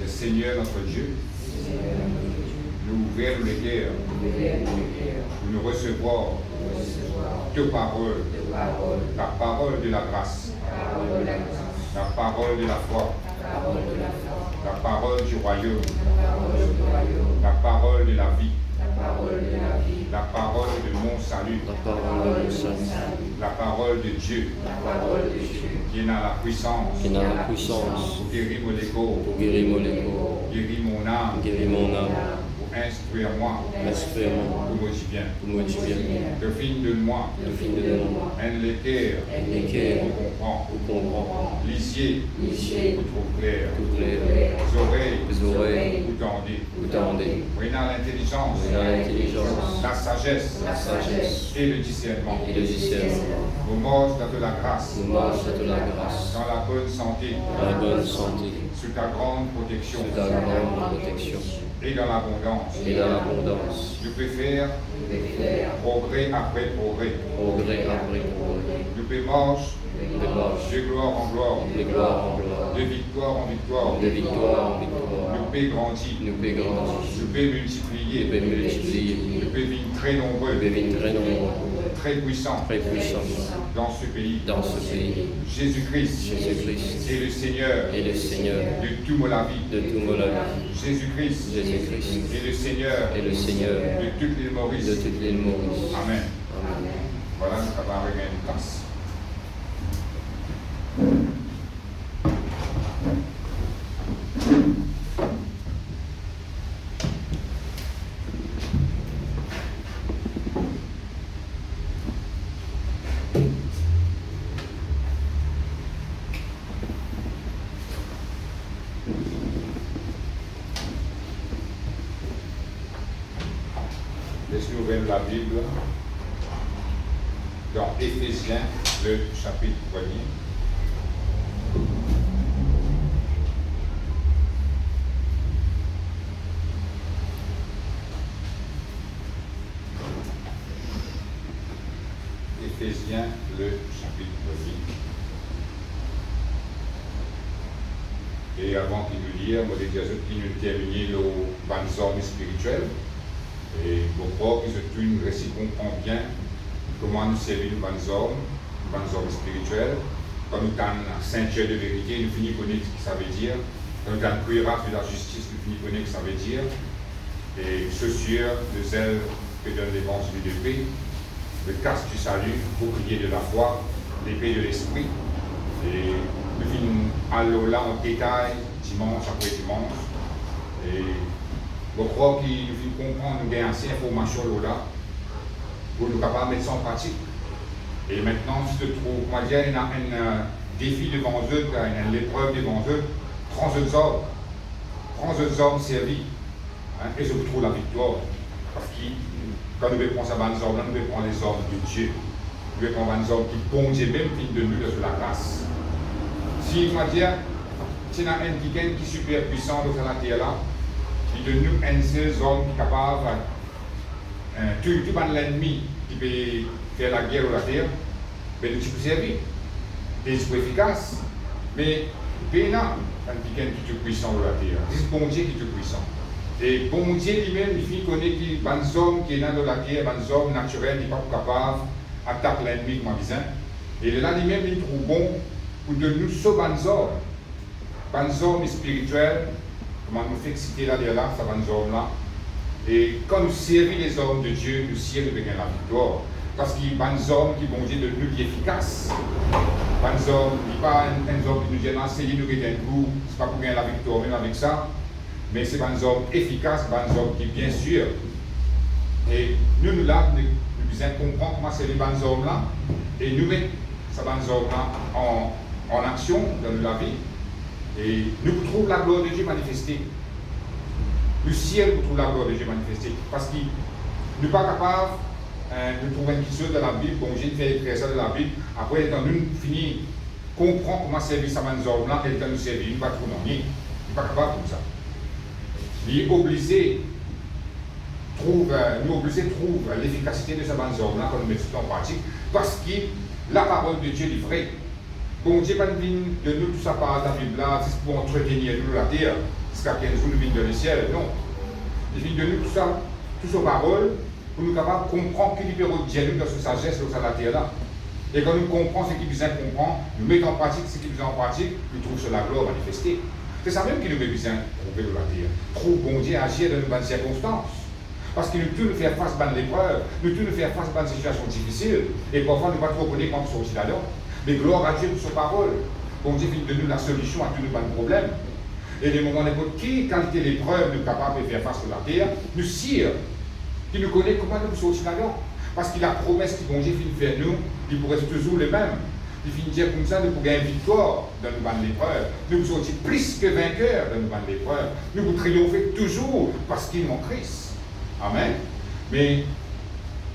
Le Seigneur notre Dieu nous ouvrir les cœurs pour nous recevoir deux paroles, la parole de la grâce, la parole de la foi, la parole du royaume, la parole de la vie, la parole de mon salut, la parole de Dieu, qui est dans la puissance, pour guérir mon ego, guérir mon âme, pour instruire moi, pour me dire bien, de fin de moi, un lecteur, pour comprendre, lisier, pour trouver clair, les oreilles, pour tendez, prenant l'intelligence, la sagesse, et le discernement, vous marchez dans la grâce, dans la bonne santé, sous ta grande protection, et dans l'abondance. Je peux faire progrès après progrès. Je peux marcher de gloire en gloire, de victoire en victoire. Je peux grandir. Je peux multiplier. Je peux vivre très nombreux. Très puissant dans ce pays. Jésus-Christ est le Seigneur de tout mon vie. Jésus-Christ est le Seigneur de toutes les Maurices. Amen. Voilà, nous avons arrivé à une place. Laissez-nous ouvrir la Bible dans Éphésiens, le chapitre 1er. Éphésiens, le chapitre 1er. Et avant qu'il nous lise, moi, je vais nous terminer le bonne spirituel. Et mon propre, je une récit comprend bien comment nous servir le bonnes hommes spirituels. Quand nous avons la ceinture de vérité, nous finissons par connaître ce que ça veut dire. Quand nous avons le cuirasse de la justice, nous finissons par connaître ce que ça veut dire. Et chaussures de zèle que donne l'évangile de paix, le casque du salut, le bouclier de la foi, l'épée de l'esprit. Et nous finissons aller là en détail, dimanche après dimanche. Et je crois qu'il faut comprendre, nous avons assez d'informations là pour nous capables de mettre ça en pratique. Et maintenant, si tu trouves, moi je dis, il y a un défi devant eux, une épreuve devant eux, prends eux hommes servis, et je vous trouve la victoire. Parce que quand nous devons prendre ces bonnes hommes, nous devons prendre les hommes de Dieu. Nous devons prendre les hommes qui bon Dieu même fin de nous sur la grâce. Si moi je dis, s'il y a un qui est super puissant dans la terre là, il de nous un seul homme qui est capable de tuer tout l'ennemi qui peut faire la guerre sur la terre, mais nous pouvons servir. Des efficaces, mais il y a un qui est puissant sur la terre. C'est bon Dieu qui est puissant. Et bon Dieu lui-même, il fait connaître qu'il y a des hommes qui sont dans la terre, des hommes naturels qui ne sont pas capables d'attaquer l'ennemi comme disant. Et là lui-même, il trouve bon pour de nous sauver des hommes spirituels. Comment nous fait exciter là-dedans, ça va nous hommes là. Et quand nous servons les hommes de Dieu, nous servons bien la victoire. Parce qu'il y a des hommes qui vont dire de nous efficaces. Des hommes, il n'y a pas un homme qui nous dit enseigner nous un coup, ce n'est pas pour gagner la victoire même avec ça. Mais c'est des hommes efficaces, des hommes qui bien sûr. Et nous là, nous devons comprendre comment c'est les bons hommes là. Et nous mettons ces bons hommes là en action dans la vie. Et nous trouvons la gloire de Dieu manifestée. Le ciel trouve la gloire de Dieu manifestée. Parce qu'il n'est pas capable de trouver une chose de la Bible. Bon, j'ai fait écrire ça de la Bible. Après, quand nous finissons, comprendre comment servir sa manzor là, quelqu'un nous servir, il ne va pas trouver rien. Il n'est pas capable de ça. Il est obligé trouve l'efficacité de sa manzor là quand nous mettons en pratique. Parce que la parole de Dieu est vraie. Bon Dieu pas de nous tout ça par la Bible là, c'est pour entretenir nous la terre, c'est jusqu'à 15 jours, nous venons dans le ciel. Non. Il vient de nous tout ça, toutes ces paroles, pour nous capables de comprendre qui libère Dieu dans sa sagesse, dans la terre là. Et quand nous comprenons ce qui besoin de comprendre, nous mettons en pratique ce qui besoin en pratique, nous trouvons sur la gloire manifestée. C'est ça même qui nous besoin de trouver dans la terre. Trouve bon Dieu agir dans de bonnes circonstances. Parce que nous tous nous faire face à l'épreuve, nous tous nous faire face à des situations difficiles, et parfois nous ne pas trop connaître comment sortir là-dedans. Mais gloire à Dieu pour sa parole. Bon Dieu finit de nous la solution à tous nos problèmes. Et les moments n'importe qui qualité l'épreuve nous capables de faire face à la terre, nous sire, qui nous connaît comment nous sortir là-dedans. Parce qu'il a promesse que bon Dieu finit de faire nous, il pourrait être toujours le même. Il finit de dire comme ça, nous pourrons gagner victoire dans nos bandes d'épreuve. Nous vous sortir plus que vainqueurs dans nos bandes d'épreuve. Nous vous triompher toujours parce qu'il est en Christ. Amen. Mais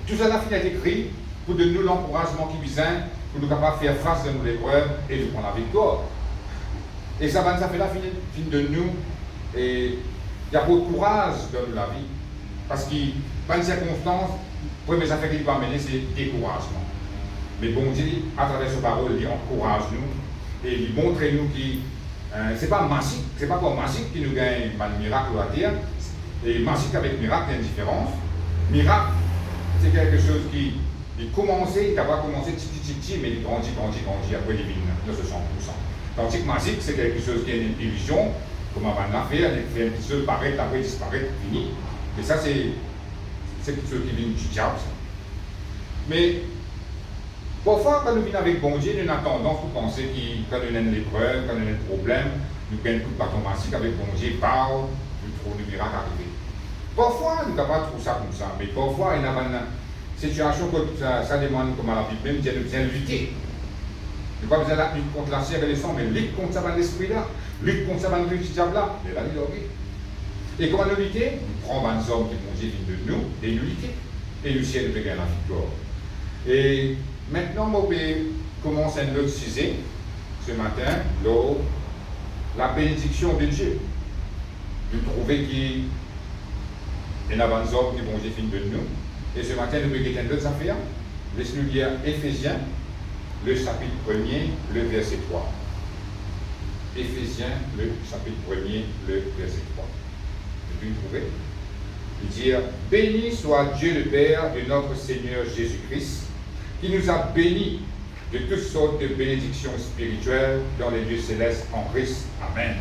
tout cela finit d'être écrit pour donner nous l'encouragement qui vient, pour nous capables de faire face à nos épreuves et de prendre la victoire. Et ça fait là, finit de nous, et il y a beaucoup de courage dans la vie. Parce que, dans les circonstances, les premières affaires qu'il va amener, c'est découragement. Mais bon Dieu, à travers sa parole, il encourage nous et il montre nous que ce n'est pas magique, c'est pas comme magique qui nous gagne un miracle à la terre. Et magique avec miracle, il y a une différence. Miracle, c'est quelque chose qui commençait, il va commencer petit, mais il grandit, après il vient de 100%. Tandis que magique, c'est quelque chose qui est une illusion, comme on va l'affaire, il fait un petit peu paraître, après disparaître, fini. Et ça, c'est quelque chose qui vient du diable. Mais parfois, quand nous venons avec bon Dieu, nous avons tendance à penser que quand nous avons l'épreuve, quand nous avons un problème, nous prenons un coup de bâton magique avec bon Dieu, parle, nous trouvons le miracle arriver. Parfois, nous n'avons pas trouvé ça comme ça, mais parfois, il y a une situation que ça demande, comme à la Bible, même, de bien lutter. Nous n'avons pas besoin de lutter contre la chair et le sang, mais lutter contre ça, l'esprit-là, lutter contre ça, le diable-là, et là, il est. Et comment nous lutter? Nous prenons des hommes qui vont dire de nous, et nous lutter. Et le ciel peut gagner la victoire. Et maintenant, on commence un autre sujet ce matin, la bénédiction de Dieu. Nous trouvons qu'il y a des hommes qui vont dire de nous. Et ce matin, nous avons une autre affaire. Laissez-nous lire Éphésiens, le chapitre 1er, le verset 3. Éphésiens, le chapitre 1er, le verset 3. Vous pouvez le trouver. Il dit « Béni soit Dieu le Père de notre Seigneur Jésus-Christ, qui nous a bénis de toutes sortes de bénédictions spirituelles dans les lieux célestes en Christ. Amen. »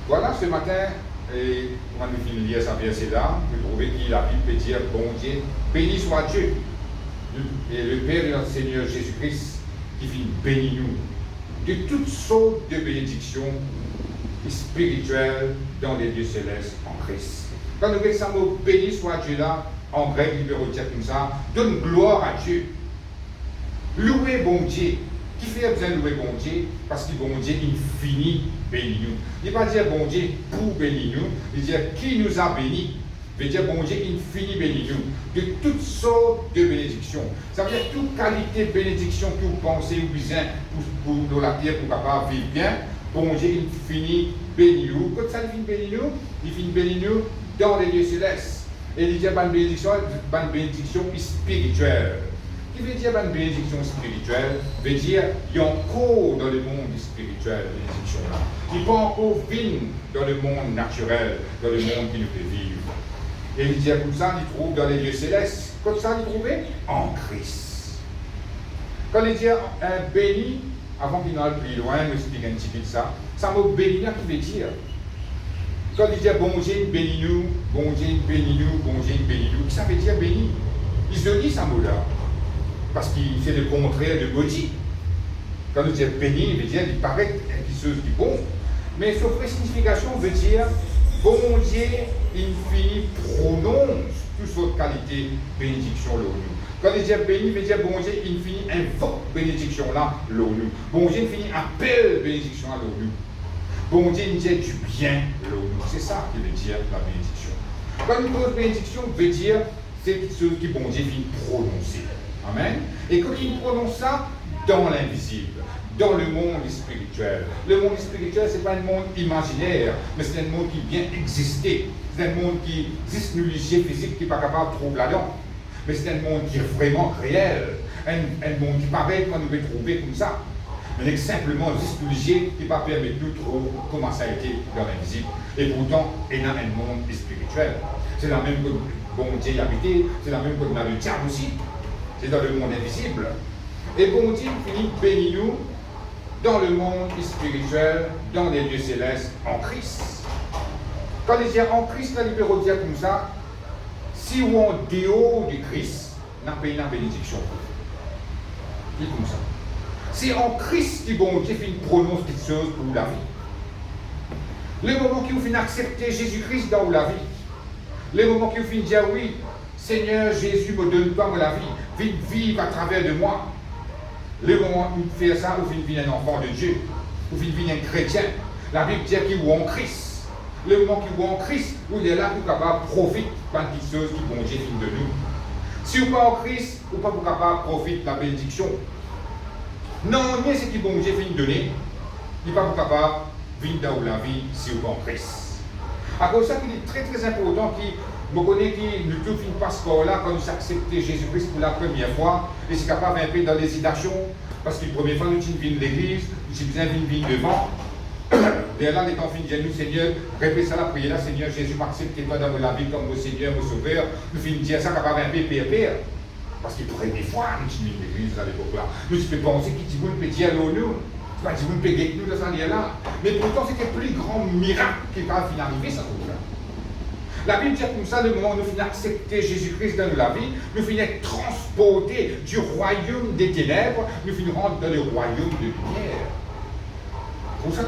Voilà, ce matin, et on va nous finir de lire ce verset-là, vous trouvez que la Bible peut dire « Bon Dieu, béni soit Dieu, et le Père de notre Seigneur Jésus-Christ, qui vient bénir nous de toutes sortes de bénédictions spirituelles dans les lieux célestes en Christ. » Quand nous voyons ça mot béni soit Dieu là, en grec, il peut redire comme ça, donne gloire à Dieu. Louer bon Dieu. Qui fait besoin de louer bon Dieu? Parce que bon Dieu infini bénit nous. Il ne va pas dire bon Dieu pour bénir nous, il dit qui nous a bénis. Il veut dire bon Dieu infini bénit nous. De toutes sortes de bénédictions. Ça veut dire toute qualité de bénédiction que vous pensez ou besoin pour la terre, pour capable vivre bien. Bon Dieu infini bénit nous. Quand ça il finit bénir nous, il finit bénir nous dans les lieux célestes. Et il dit une bénédiction spirituelle. Qui veut dire une bénédiction spirituelle? Veut dire il y a encore dans le monde spirituel bénédiction là. Il n'est pas encore venu dans le monde naturel, dans le monde qui nous fait vivre. Et il dit comme ça, il trouve dans les lieux célestes. Comme ça, il trouve en Christ. Quand il dit un béni, avant qu'il n'aille plus loin, nous explique un petit peu de ça. Ça m'a béni, qui veut dire? Quand il dit bon Dieu bénis-nous, bon Dieu bénis-nous, bon Dieu bénis-nous, ça veut dire béni. Il se dit ça mot-là. Parce qu'il fait le contraire de body. Quand il dit béni, il veut dire il paraît quelque chose qui est bon. Mais sa vraie signification veut dire bon Dieu infini prononce toute sorte de qualité bénédiction là nous. Quand il dit béni, il veut dire bon Dieu infini invoque bénédiction là nous. Bon Dieu infini appelle bénédiction là nous. Bon Dieu nous dit du bien là nous. C'est ça qui veut dire la bénédiction. Quand une grosse bénédiction veut dire c'est quelque chose qui bon Dieu finit prononcer. Amen. Et quand il prononce ça dans l'invisible, dans le monde spirituel. Le monde spirituel, ce n'est pas un monde imaginaire, mais c'est un monde qui vient exister. C'est un monde qui existe, nous, les yeux physiques, qui n'est pas capable de trouver là-dedans. Mais c'est un monde qui est vraiment réel. Un monde qui paraît qu'on nous veut trouver comme ça. Mais simplement nous expulser qui va permettre de nous trouver comment ça a été dans l'invisible. Et pourtant, il y a un monde spirituel. C'est la même que bon Dieu y habitait, c'est la même que dans le diable aussi. C'est dans le monde invisible. Et bon Dieu finit bénir nous dans le monde spirituel, dans les lieux célestes, en Christ. Quand il dit en Christ, la libéraux dire comme ça, si ou en dehors du Christ, n'a pas une bénédiction. Il dit comme ça. C'est en Christ que bon Dieu prononce quelque chose pour la vie. Les moments qui vous finissent accepter Jésus-Christ dans la vie, les moments qui vous finissent dire oui, Seigneur Jésus me donne pas la vie, viens vivre à travers de moi. Les moments où vous faites ça, vous finissez un enfant de Dieu, vous finissez un chrétien. La Bible dit qu'il est en Christ. Les moments qui est en Christ, vous êtes là pour capable profiter de quelque chose qui bon Dieu finit de nous. Si vous n'êtes pas en Christ, vous n'êtes pas capable de profiter de la bénédiction. Non, mais ce qui bon Dieu finit de donner, il n'est pas capable de vivre dans la vie si vous n'êtes pas en Christ. À cause de ça, il est très très important qu'il me connaît qui ne tout finit pas ce corps-là quand nous acceptons Jésus-Christ pour la première fois et c'est capable un peu dans l'hésitation parce que la première fois nous sommes venus de l'église, nous sommes bien venus devant. Et là, les temps finis, nous Seigneur, répétez ça la prière là, Seigneur Jésus, m'acceptez toi dans la vie comme mon Seigneur, mon Sauveur. Nous finissons dire ça capable un peu pire. Parce que première fois, nous sommes venus de l'église à l'époque là. Nous pouvons penser qu'il dit, vous peut dire à nous. Pas dit, vous pouvez nous dans ce lien-là. Mais pourtant, c'était le plus grand miracle qui va finir arriver, ça là. La Bible dit comme ça, le moment où nous finissons accepter Jésus-Christ dans la vie, nous finissons transporter du royaume des ténèbres, nous finissons rentrer dans le royaume de lumière. Pour ça,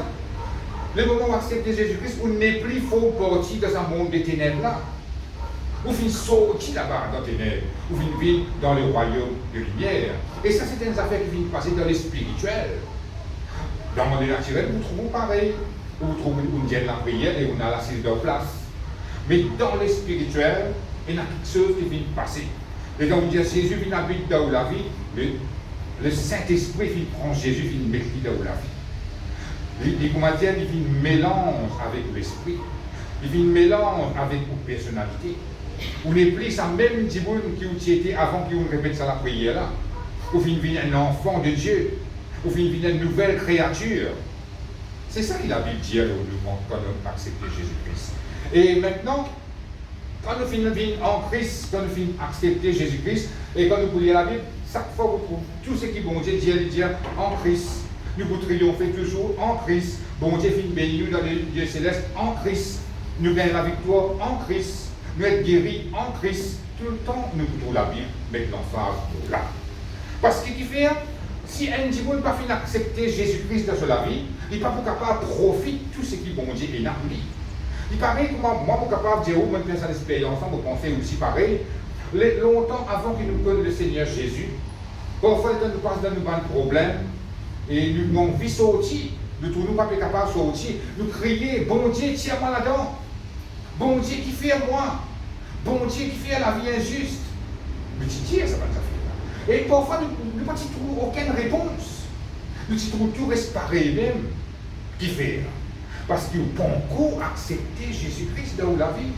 le moment où vous acceptez Jésus-Christ, vous n'êtes plus faux parti dans un monde des ténèbres-là. Vous finissez sortir là-bas dans les ténèbres, vous finissez vivre dans le royaume de lumière. Et ça, c'est une affaire qui vient passer dans les spirituels. Dans le monde naturel, vous trouvez pareil. Vous trouvez une dienne la prière et on a la saisie de place. Mais dans le spirituel, il y a quelque chose qui vient passer. Et donc, on dit Jésus vient habiter dans la vie, le Saint-Esprit vient prendre Jésus, vient mettre dans la vie. Les comédiens, ils viennent mélange avec l'esprit, ils viennent mélange avec une personnalité. Ou les plus, ça même petit monde qui était avant qu'on répète ça la prière là. Ou vient un enfant de Dieu, ou vient une nouvelle créature. C'est ça que la Bible dit quand nous acceptons Jésus-Christ. Et maintenant, quand nous finissons en Christ, quand nous finissons accepter Jésus-Christ, et quand nous voulons la Bible, chaque fois vous trouvez tout ce qui bon Dieu dit en Christ. Nous vous triomphons toujours en Christ. Bon Dieu finit béni nous dans les lieux célestes en Christ. Nous gagnons la victoire en Christ. Nous sommes guéris en Christ. Tout le temps, nous trouvons la Bible, mettre l'emphase là. Parce que qui fait, si un petit monde n'a pas fini d'accepter Jésus-Christ dans sa vie, il n'est pas capable de profiter de tout ce qui bon Dieu est là pour lui. Il paraît que moi, je suis capable de dire, moi, je pense à l'expérience, vous pensez aussi pareil. Longtemps avant qu'il nous connaisse le Seigneur Jésus, parfois, nous passons dans nos problèmes, et nous avons vu sortir, nous ne sommes pas capables de sortir, nous crions, bon Dieu, tire-moi là-dedans, bon Dieu qui fait moi, bon Dieu qui fait la vie injuste. Mais tu dis, ça va nous faire. Et parfois, nous ne trouvons aucune réponse. Nous trouvons tout reste pareil même. Qui fait? Parce qu'ils n'ont pas encore accepté Jésus-Christ dans la vie.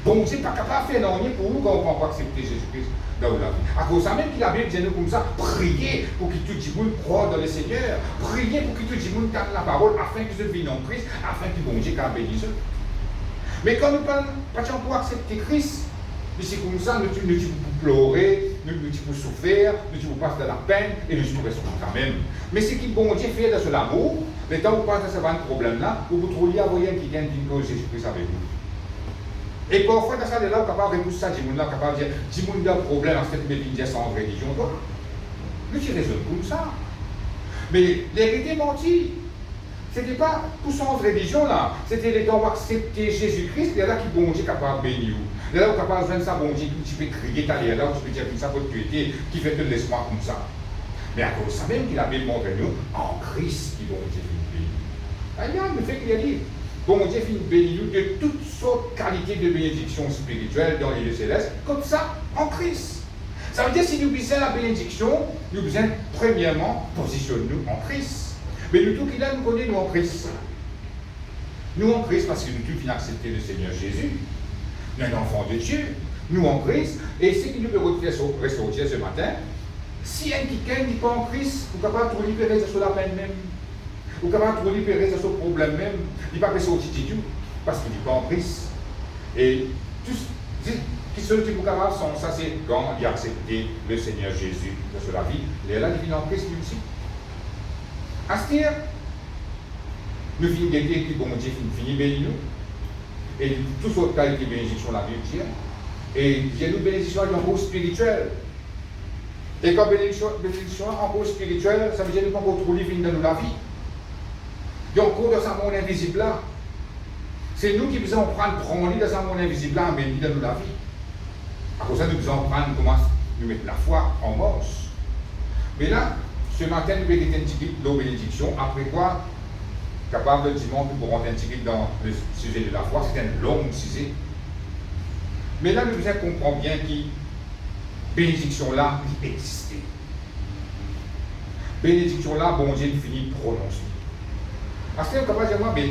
Bon Dieu n'est pas capable de faire rien pour nous quand on ne peut pas accepter Jésus-Christ dans la vie. À cause de ça, même qu'il a bien dit nous comme ça, priez pour que tout le monde croit dans le Seigneur. Priez pour que tout le monde garde la parole afin qu'ils se viennent en Christ, afin que bon Dieu bénisse eux. Mais quand nous ne pouvons pas accepter Christ, c'est comme ça, nous pouvons pleurer, nous pouvons souffrir, nous pouvons passer de la peine et nous pouvons rester quand même. Mais ce qui bon Dieu fait de ce l'amour, le temps où vous passez à ce problème-là, vous trouvez un moyen qui gagne d'une cause Jésus-Christ avec vous. Et parfois, dans ça, là, on est capable de repousser ça, on est capable de dire, si on a un problème, en fait, mais il y a sans religion, donc, nous, tu raisonnes comme ça. Mais l'hérité mentie, ce n'était pas pour sans religion, là, c'était les temps où accepter Jésus-Christ, et là, qui bon Dieu capable de bénir. Et là, où capable de faire ça, bon Dieu, tu peux crier, t'aller là, où tu peux dire comme ça, pour tu étais, qui fait que laisse-moi comme ça. Mais à cause de ça même qu'il a bien montré nous, en Christ, qui bon Dieu fait bénir. Il fait qu'il a dit. Bon Dieu finit béni nous de toutes sortes de qualités de bénédiction spirituelle dans les lieux célestes, comme ça, en Christ. Ça veut dire que si nous visons la bénédiction, nous devons premièrement positionner nous en Christ. Mais nous, tout qu'il a, nous connaissons nous en Christ. Nous en Christ, parce que nous tous finissons accepter le Seigneur Jésus, un enfant de Dieu, nous en Christ, et ce qui nous peut ressortir ce matin, Si un quelqu'un n'est pas en Christ, vous êtes capable de libérer sur la peine même. Vous êtes capable de libérer sur le problème même. Il n'est pas besoin de tout parce qu'il n'est pas en Christ. Et tout ce qui vous capable sont ça, c'est quand il a accepté le Seigneur Jésus sur la vie. Il est là, il vient en Christ lui aussi. À ce dire, nous finissons guetter qui bon Dieu finit béni nous. Et tout ce cas qui bénédiction la Bible dit. Et il y a une bénédiction en cause spirituelle. Et quand bénédiction en cause spirituelle, ça veut dire qu'on peut trouver dans la vie. Il y a un cours dans ce monde invisible là. C'est nous qui devons prendre dans ce monde invisible là, mais dans la vie. À cause de ça, nous devons prendre comment nous mettre la foi en marche. Mais là, ce matin, nous avons un petit peu de bénédiction. Après quoi, capable de dimanche pour rentrer un petit peu dans le sujet de la foi, c'est un long sujet. Mais là, nous comprenons bien que bénédiction là, il existait. Bénédiction là, bon Dieu finit prononcer. Parce que nous capable de dire, mais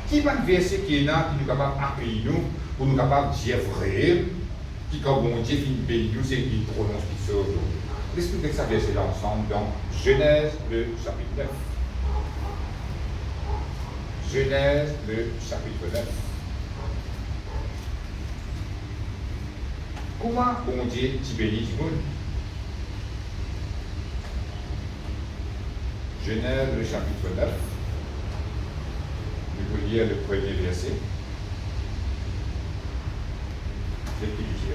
qui va le verset qui est là, qui nous capable d'appeler nous, pour nous capable de dire vrai, qui quand bon Dieu finit bénir nous, c'est qu'il prononce qui sort. Laissez-nous avec ça verset là ensemble dans Genèse, le chapitre 9. Genèse, le chapitre 9. Comment bon Dieu t'y bénit du monde? Genèse, le chapitre 9. Nous pouvons lire le premier verset. C'est qui dit.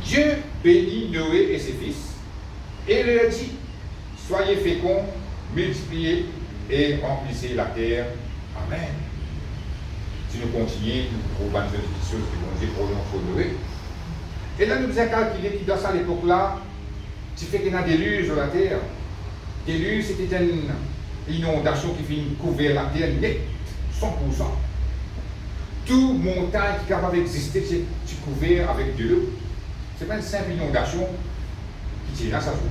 Dieu bénit Noé et ses fils, et leur dit, soyez féconds, multipliez et remplissez la terre. Amen. Si nous continuons, nous trouvons des choses qui vont dire pour nous Noé. Et là, nous avons calculé que dans cette époque-là, tu fais qu'il y a des déluge sur la terre. Déluge, c'était une inondation qui finit couvrir la terre net, 100%. Toute montagne qui est capable d'exister, tu couvert avec de l'eau. Ce n'est pas une simple inondation qui tient à sa journée.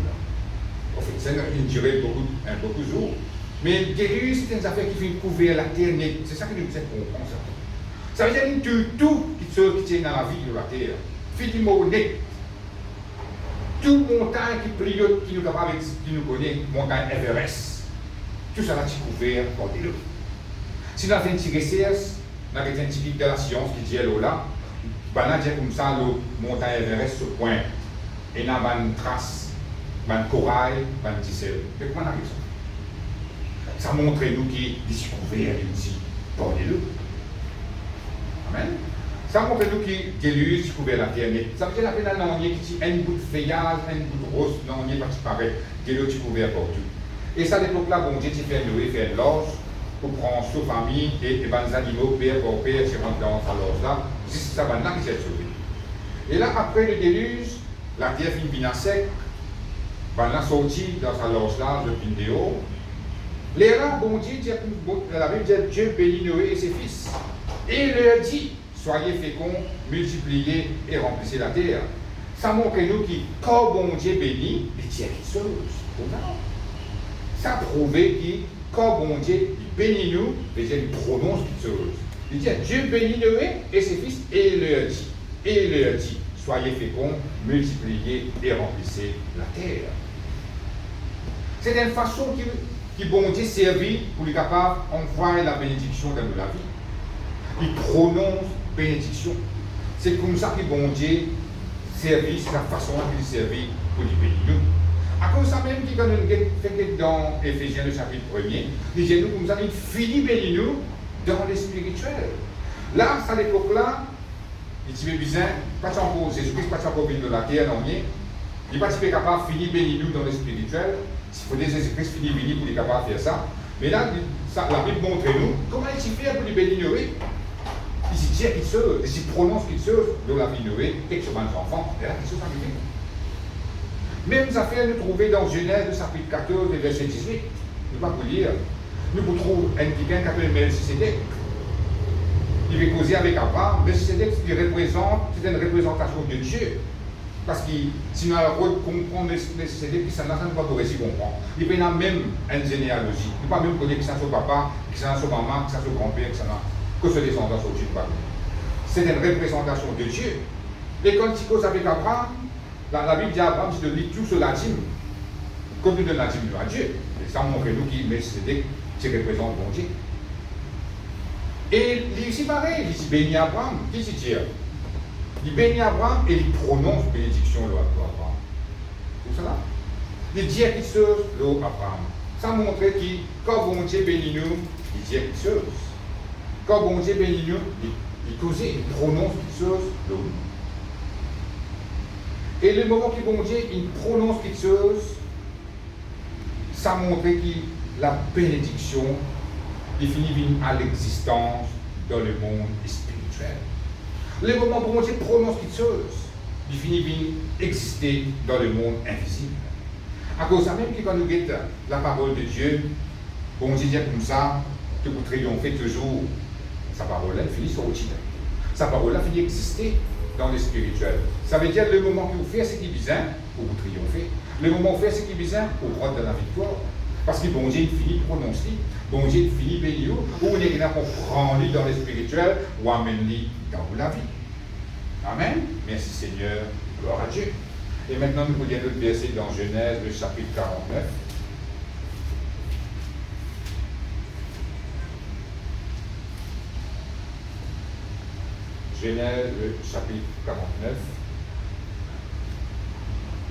En fait, ça a duré beaucoup de jours. Mais le déluge, c'est une affaire qui finit couvrir la terre net. C'est ça que nous comprenons. Ça veut dire que tout qui tient dans la vie de la terre, finiment net. Toute montagne qui plie, qui nous connaît, montagne Everest, tout ça là, c'est couvert par de l'eau. Si nous avons fait une petite recherche, nous avons un petit de la science qui dit l'eau là, on a dit comme ça, le montagne Everest se pointe. Et nous avons une trace, un corail, un petit sel. Mais comment on a fait ça? Ça montre nous qu'il est couvert ici par de l'eau. Amen. Ça montre nous qu'il déluge, qui couvert la terre. Ça veut dire la peine d'un qui dit un bout de feuillage, un bout de rose, non, il qui paraît, déluge qui couvert partout. Et ça, à l'époque-là, bon Dieu, tu fais Noé, fait l'orge, pour prendre sa famille et les animaux, père pour père, tu rentres dans sa loge là, c'est ça, là qui s'est sauvé. Et là, après le déluge, la terre finit bien sec, là, sorti dans sa loge là, le pindéo. Les là, bon Dieu, la Bible dit Dieu bénit Noé et ses fils. Et il leur dit, soyez féconds, multipliez et remplissez la terre. Ça montre nous qui, quand bon Dieu bénit, il tient quelque chose. Ça prouve que, quand bon Dieu bénit nous, il prononce quelque chose. Il dit, Dieu bénit Noé et ses fils, et il leur dit, soyez féconds, multipliez et remplissez la terre. C'est une façon qui bon Dieu servit pour les capables d'envoyer la bénédiction dans la vie. Il prononce bénédiction. C'est comme ça que bon Dieu servit, c'est la façon qu'il servit pour les bénir nous. À cause de ça même, quand nous fait dans Éphésiens le chapitre 1er, il dit nous comme ça, il finit bénir nous dans le spirituel. Là, à l'époque-là, il dit bien, pas encore Jésus-Christ, pas encore venu de la terre, non, il n'est pas capable de finir bénir nous dans le spirituel. Il faut que Jésus-Christ finisse bénir pour être capable de faire ça. Mais là, la Bible montre nous comment il fait pour les bénir Noé. Il dit quelque chose, il prononce quelque chose dans la vie de Noé, quelque chose des enfants, et là, quelque chose arrive. Même affaire nous trouver dans Genèse, chapitre 14, verset 18. Nous ne pouvons pas vous lire. Nous pouvons trouver un quelqu'un qui s'appelle Melchisédek. Il va causer avec Abraham. Melchisédek, c'est une représentation de Dieu. Parce que si nous comprenons Melchisédek, ça ne va pas réussir à comprendre. Il n'y a pas même une généalogie. Il n'y a pas même connaître que ça soit papa, que ça soit maman, que ça soit grand-père, que ce descendant soit Dieu. C'est une représentation de Dieu. Et quand il cause avec Abraham, La Bible dit à Abraham, si tu lis tout sur la dîme, comme tu donnes la dîme à Dieu. Et ça montre nous qui Melchisedec, qui représente bon Dieu. Et il dit aussi pareil, il dit béni Abraham. Qui c'est Dieu? Il bénit Abraham et il prononce bénédiction à Abraham. Tout cela. Il dit quelque chose à Abraham. Ça montre que quand bon Dieu bénit nous, il dit quelque chose. Quand bon Dieu bénit nous, il cause, il prononce quelque chose à nous. Et le moment que bon Dieu il prononce quelque chose, ça montre que la bénédiction finit à l'existence dans le monde spirituel. Le moment où Dieu prononce quelque chose, il finit à exister dans le monde invisible. À cause de ça, même que quand nous guettons la parole de Dieu, bon Dieu dit comme ça, que vous triomphez toujours, sa parole-là finit sur le titre. Sa parole-là finit d'exister dans le spirituel. Ça veut dire le moment que vous faites ce qui est bien, vous triomphez. Le moment où vous faites ce qui est bien, vous rentrez dans la victoire. Parce que bon Dieu finit prononcer, bon Dieu finit bénir, ou on est là pour prendre dans le spirituel, ou amener dans la vie. Amen. Merci Seigneur. Gloire à Dieu. Et maintenant, nous pouvons lire notre verset dans Genèse, le chapitre 49. Genèse, le chapitre 49.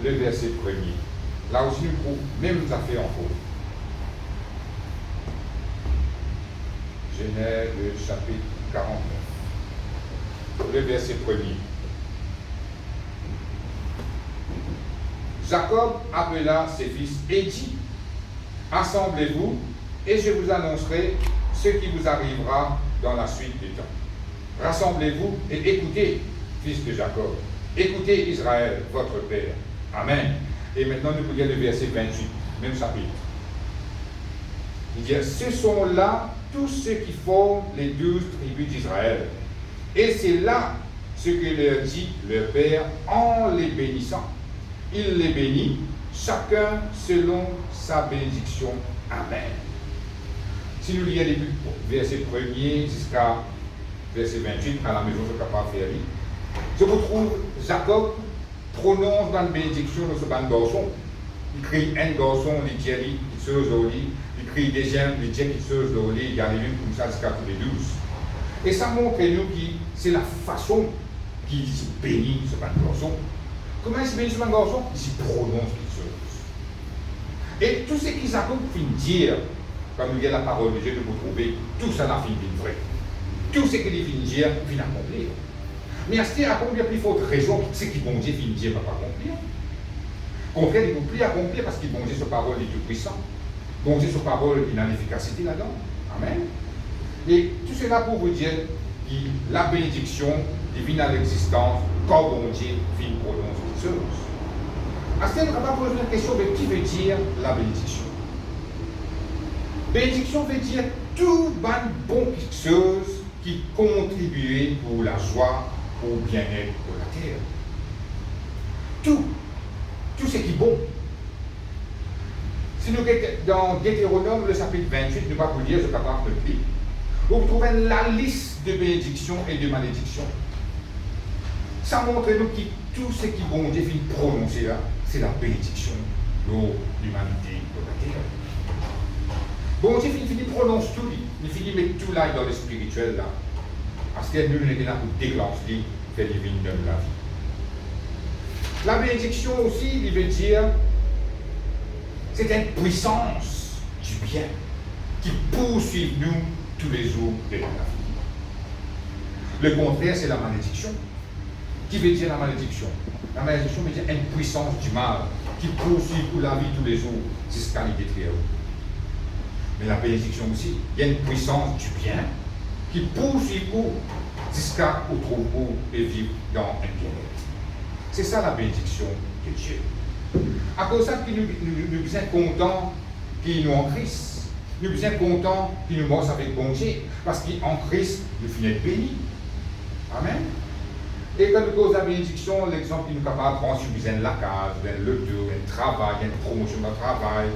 Le verset 1er. Là aussi, nous trouvons même affaires en faux. Genèse, le chapitre 49. Le verset 1er. Jacob appela ses fils et dit, assemblez-vous et je vous annoncerai ce qui vous arrivera dans la suite du temps. Rassemblez-vous et écoutez, fils de Jacob. Écoutez Israël, votre père. Amen. Et maintenant, nous pouvons lire le verset 28, même chapitre. Il dit, ce sont là tous ceux qui forment les 12 tribus d'Israël. Et c'est là ce que leur dit leur père en les bénissant. Il les bénit, chacun selon sa bénédiction. Amen. Si nous lisons les versets 1er jusqu'à verset 28, à la maison, je ne peux pas faire lire. Je vous trouve, Jacob prononce dans la bénédiction de ce garçon. Il crie un garçon, il dit quelque chose au lit. Il crie deuxième, il dit quelque chose au lit. Il y a une comme ça jusqu'à tous les 12. Et ça montre nous que c'est la façon qu'il bénit ce garçon. Comment il se bénit ce garçon? Il se prononce quelque chose. Et tout ce qu'ils Jacob finit de dire, quand il y a la parole de Dieu de vous trouver, tout ça n'a fini de vrai. Tout ce qu'il finit de dire, il finit d'accomplir. Mais à ce à combien plus forte raison, ce qui bon Dieu finit de dire ne va pas accomplir. Au contraire, il ne peut plus accomplir parce que bon Dieu, sa parole est tout puissant. Bon Dieu, sa parole, il a l'efficacité là-dedans. Amen. Et tout cela pour vous dire que la bénédiction divine à l'existence quand bon Dieu finit de prononcer quelque chose. À ce on va poser la question de qui veut dire la bénédiction. Bénédiction veut dire tout bon quelque chose qui contribue pour la joie, pour le bien-être de la terre. Tout ce qui est bon. Si nous regardons dans Deutéronome, le chapitre 28, nous ne pas vous lire, je ne vais pas le lire. Vous trouvez la liste de bénédictions et de malédictions. Ça montre nous que tout ce qui bon Dieu finit de prononcer là, c'est la bénédiction de l'humanité, de la terre. Bon Dieu finit de prononcer tout, il finit de mettre tout là dans le spirituel là. Parce que nous sommes là pour déclencher, faire divine de la vie. La bénédiction aussi, il veut dire, c'est une puissance du bien qui poursuit nous tous les jours de la vie. Le contraire, c'est la malédiction. Qui veut dire la malédiction? La malédiction veut dire une puissance du mal qui poursuit pour la vie tous les jours jusqu'à l'idée. Mais la bénédiction aussi, il y a une puissance du bien qui poursuit pour jusqu'à où trouve et vivre dans un bien-être. C'est ça la bénédiction de Dieu. À cause de ça, nous sommes contents qu'il nous en Christ. Nous sommes contents qu'il nous morce avec bon Dieu. Parce qu'en Christ, nous finissons bénis. Amen. Et quand nous causons la bénédiction, l'exemple qui nous est capable de prendre, si vous la case, le deux, un travail, une promotion de travail.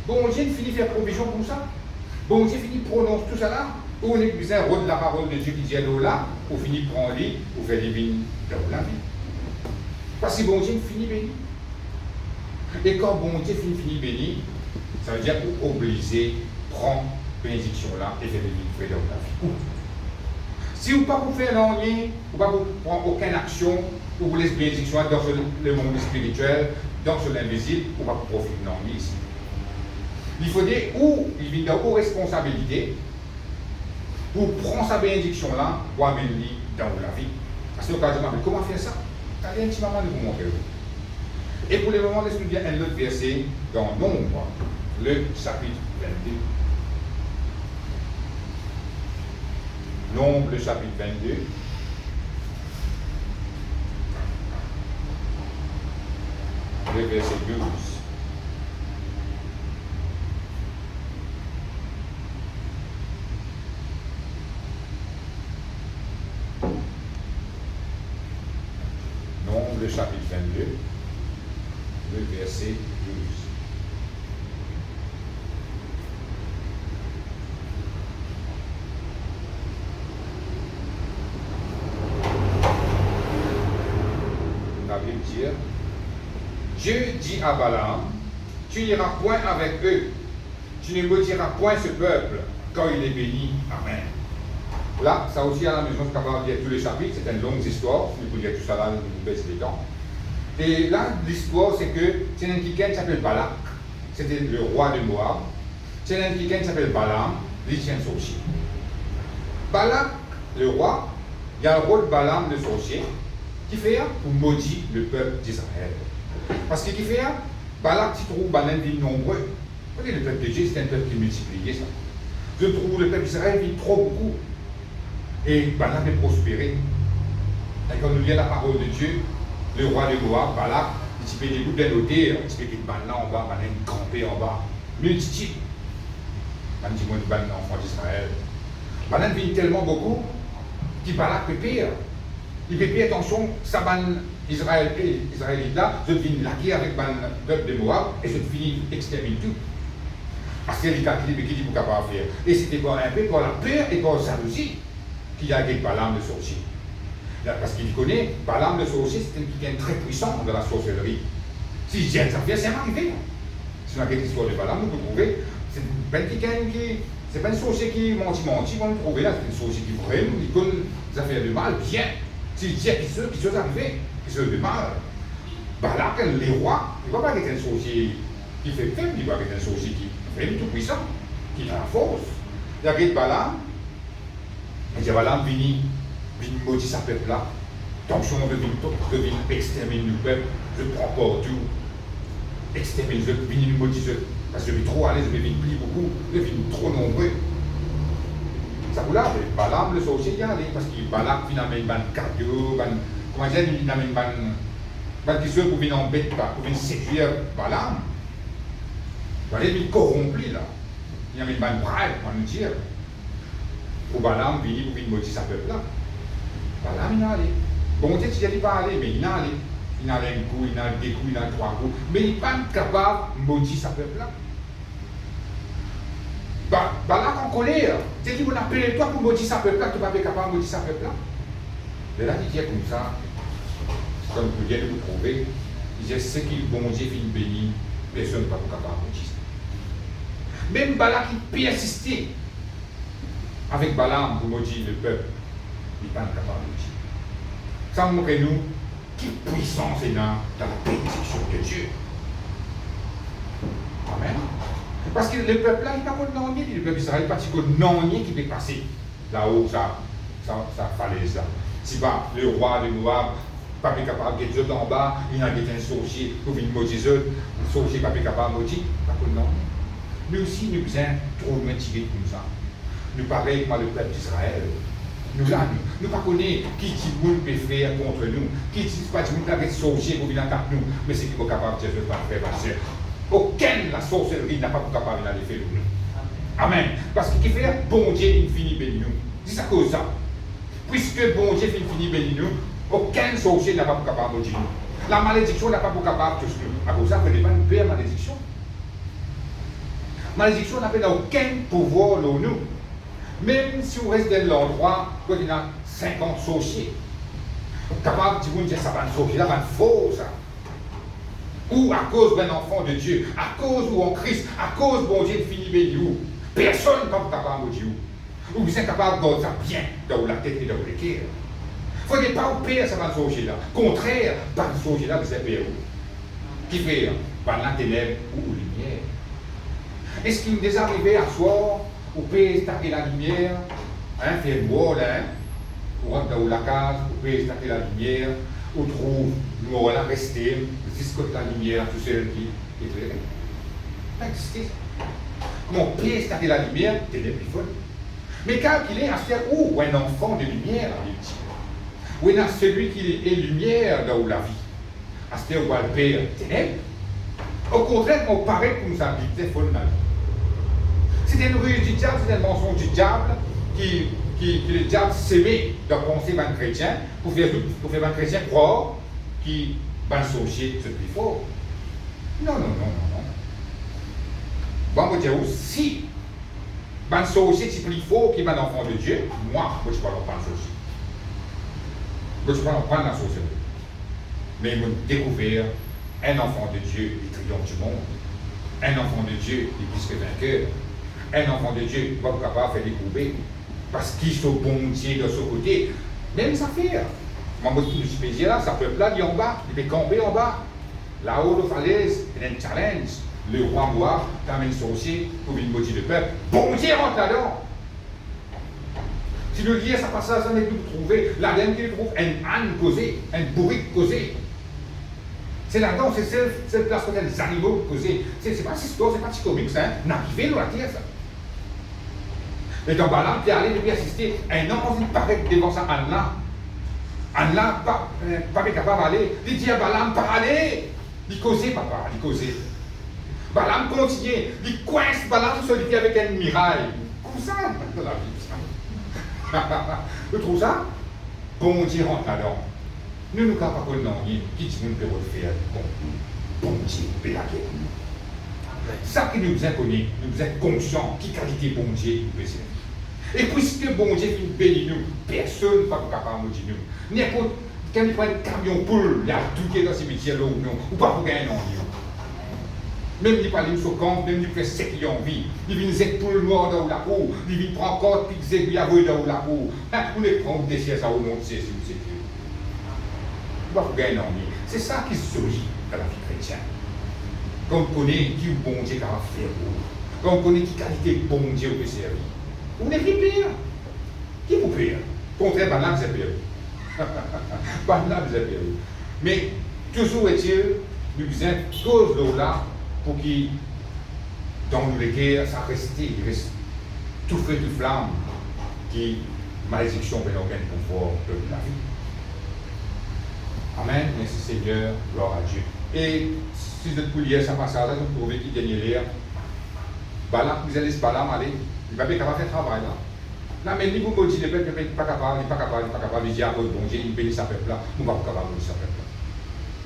Bon Dieu finit de faire provision comme ça. Bon Dieu finit de prononcer tout ça là. On est besoin de la parole de Dieu qui dit là, on finit de prendre lit, on fait divine dans la vie. Parce que bon Dieu finit béni. Et quand bon Dieu finit béni, ça veut dire qu'on est obligé de prendre bénédiction là et faire des vies dans la vie. Si vous ne pouvez pas faire rien, vous ne pouvez pas prendre aucune action, vous vous laissez bénédiction dans le monde spirituel, dans l'invisible, vous ne pouvez pas profiter de rien ici. Il faut dire où il vient dans vos responsabilités pour prendre sa bénédiction là pour amener dans la vie. Parce que vous allez demander comment faire ça? Allez un petit moment de vous montrer. Et pour le moment, laissez-nous bien un autre verset dans Nombre, le chapitre 22. Nombre, le chapitre 22. Le verset 12. Nombre, le chapitre 22. Le verset 12. La Bible dit, Dieu dit à Balaam, tu n'iras point avec eux, tu ne maudiras point ce peuple quand il est béni. Amen. Là, ça aussi à la maison, je vais lire tous les chapitres, c'est une longue histoire, je peux dire tout ça là, nous baisse les temps. Et là, l'histoire, c'est que c'est un quelqu'un qui s'appelle Balak, c'était le roi de Moab. C'est un quelqu'un qui s'appelle Balaam, l'Égyptien sorcier. Balak, le roi, il y a le rôle de Balaam, le sorcier, qui fait pour maudire le peuple d'Israël. Parce que qui fait, Balak, tu trouves Balaam vit nombreux. Vous voyez, le peuple de Dieu, c'est un peuple qui multipliait ça. Je trouve le peuple d'Israël vit trop beaucoup. Et Balaam est prospéré. Et quand nous lisons la parole de Dieu, le roi de Moab, Balak, il peut des bouts d'un hôtel, il peut qu'il ban là en bas, ban campé en bas. Multitude. Ban dit moi de ban l'enfant d'Israël. Balaam vit tellement beaucoup qu'il Balak peut pire. Il peut pire, attention, ça ban Israélite là, je finis laquer avec ban peuple de Moab et je finis exterminer tout. Parce qu'il y a des qui dit pour capable faire. Et c'était pour un peu pour la peur et pour la jalousie qu'il y a avec Balaam le sorcier. Parce qu'il connaît, Balaam le sorcier, c'est quelqu'un très puissant dans la sorcellerie. Si je dis ça vient, c'est arrivé. Si on a quelque histoire de Balaam, vous pouvez trouver, c'est pas quelqu'un qui. C'est pas un sorcier qui menti, on le trouve là, c'est un sorcier qui vraiment, il connaît des affaires de mal, bien. Si je dis qui sont arrivés, qui sont de mal. Balaam, les rois, il ne va pas être un sorcier qui fait faible, il va être un sorcier qui est vraiment tout puissant, qui a la force. Il y a Balaam, et dit Balaam, vini maudit sa peuple là. Tant que je viens exterminer le peuple, je prends pas tout. Exterminer, je viens maudit, parce que je suis trop à l'aise, je viens plus beaucoup, je viens trop nombreux. Ça vous l'a, Balaam le sorcier y allait, parce que Balaam finalement il a un cardio, comment dire, il a un qui se pour venir embêter, pour venir séduire Balaam. Il est corrompu là. Il y a une bribe, on va nous dire. Pour Balaam, venir pour venir maudit sa peuple là. Balaam, il a allé. Bon Dieu, il n'a pas allé, mais il a allé. Il a allé un coup, il a deux coups, il a trois coups. Mais il n'est pas capable de maudire sa peuple là. Balak en colère. Tu dis, on appelle toi pour maudire sa peuple là, tu n'es pas capable de maudire sa peuple là. Mais là, il dit comme ça, comme vous venez de vous trouver, il dit, c'est qu'il bon Dieu finit béni, personne n'est pas capable de maudire ça. Même Balak, il persistait avec Balaam pour maudire le peuple. Il n'est pas capable de maudire. Ça montre nous quelle puissance est dans la bénédiction de Dieu. Amen. Parce que le peuple là, il n'a pas de non-nier, le peuple d'Israël, parce que non-nier qui peut passer là-haut, ça falaise là. Si pas le roi de Moab, pas capable de mettre en bas, il a un sorcier pour venir maudire, le sorcier pas capable de maudire, pas que non. Nous aussi, nous sommes trop motivés comme ça. Nous pareil comme le peuple d'Israël. Nous là, nous ne connaissons pas qui peut faire contre nous, qui dit pas qui peut sorcier pour venir attaquer nous, mais c'est qui est capable de faire passer. Aucune la sorcellerie n'a pas capable de faire nous. Amen. Parce qu'il fait bon Dieu infini béni nous. C'est ça cause ça. Puisque bon Dieu infini béni nous, aucun sorcier n'a pas capable de dire nous. La malédiction n'a pas capable de nous. À cause de ça, il n'y a pas une paix malédiction. Malédiction n'a pas aucun pouvoir sur nous. Même si on reste dans l'endroit, quand il y a 50 sorciers. Capable de dire ça va sortir, ça va faux, ça. Ou à cause d'un enfant de Dieu, à cause ou en Christ, à cause bon Dieu de finir béni. Personne n'est pas capable de Dieu. Ou vous êtes capable de ça bien dans la tête et dans le cœur. Il ne faut pas au père, ça va sortir là. Contraire, pas de sortir là, vous êtes père. Qui fait par la ténèbre ou lumière. Est-ce qu'il nous est arrivé à soir, au père taper la lumière, faire noir là, ou rentre dans la case, au père taper la lumière, ou trouve nous là rester, jusqu'à la lumière, tout seul qui éclaire. Ça existe. Mon père taper la lumière, ténèbre il faut. Mais quand il est à faire où un enfant de lumière, où il y a celui qui est lumière dans la vie, à ce où le père ténèbre. Au contraire, on paraît comme ça, c'est faux. C'est une ruse du diable, c'est un mensonge du diable qui le diable s'aimait de penser vers un chrétien pour faire un chrétien croire qu'il va sauver ce plus fort. Non. Bon, vous dire aussi, ben sauver c'est plus fort qu'il va l'enfant de Dieu. Moi, je ne parle pas de sauver. Je ne parle pas de la sauver. Mais ils m'ont découvert un enfant de Dieu, il triomphe du monde. Un enfant de Dieu, il est plus que vainqueur. Un enfant de Dieu, il va pas capable de faire découvrir. Parce qu'il se bon Dieu de son côté. Même sa affaire. Moi, je suis plaisir là, ça peut là, il est en bas, il est campé en bas. Là-haut, de falaise, il y a un challenge. Le roi noir t'amène sorcier pour une moitié de peuple. Bon Dieu rentre là-dedans. Si le lien, ça passe ça n'est plus trouvé. La dame qui trouve un âne causé, un bourrique causé. C'est là-dedans, c'est celle place où il y a des animaux causés. C'est pas si sport, c'est pas si comique, ça. N'arrive dans la terre, ça. Mais dans Balaam, qui est allé depuis assister, un ange, il paraît devant ça, Anna, pas capable d'aller. Il dit à Balaam, pas aller. Il causait, papa, il causait. Balaam continue, il coince Balaam solitaire avec un mirail. Comme ça, dans la vie. Tu trouves ça? Bon Dieu rentre là-dedans. Nous ne sommes pas capables qui dit nous pouvons faire bon Dieu, pélaguer. Ça qui nous est connu, nous sommes conscients qui qualité bon Dieu nous peut servir. Et puisque bon Dieu finit béni nous, personne n'est pas capable de dire nous. N'importe quand il prend un camion poule, il y a tout qui est dans ces métiers là ou pas pour gagner non. Même il parle de son camp, même il fait 7 qui ont envie. Il vient zéc pour le noir dans la cour, il vient prendre encore puis zéc lui avouer dans la cour. On les prend des sièges à au nom de Jésus, c'est Dieu. Pas pour gagner non. C'est ça qui sourit dans la vie chrétienne. Quand on connaît qui est bon Dieu qui va faire pour. Quand on connaît qui qualité bon Dieu peut servir. On est pire. Qui vous pire? Contraire, Balaam c'est pire. Balaam c'est pire. Mais toujours est-il, nous faisons cause de là pour qu'il, dans les guerres, ça reste tout feu, tout flamme, qui malédiction n'a aucun pouvoir de la vie. Amen. Merci Seigneur, gloire à Dieu. Et si vous êtes lire ce passage, vous trouvez qu'il gagne l'air. Balaam, vous allez Balaam aller. Il va pas capable de faire travail là. Là, mais ni vous me dites, il n'est pas capable, il dit à cause bon Dieu, il bénit sa peuple là, nous ne sommes pas capables de bénir sa peuple là.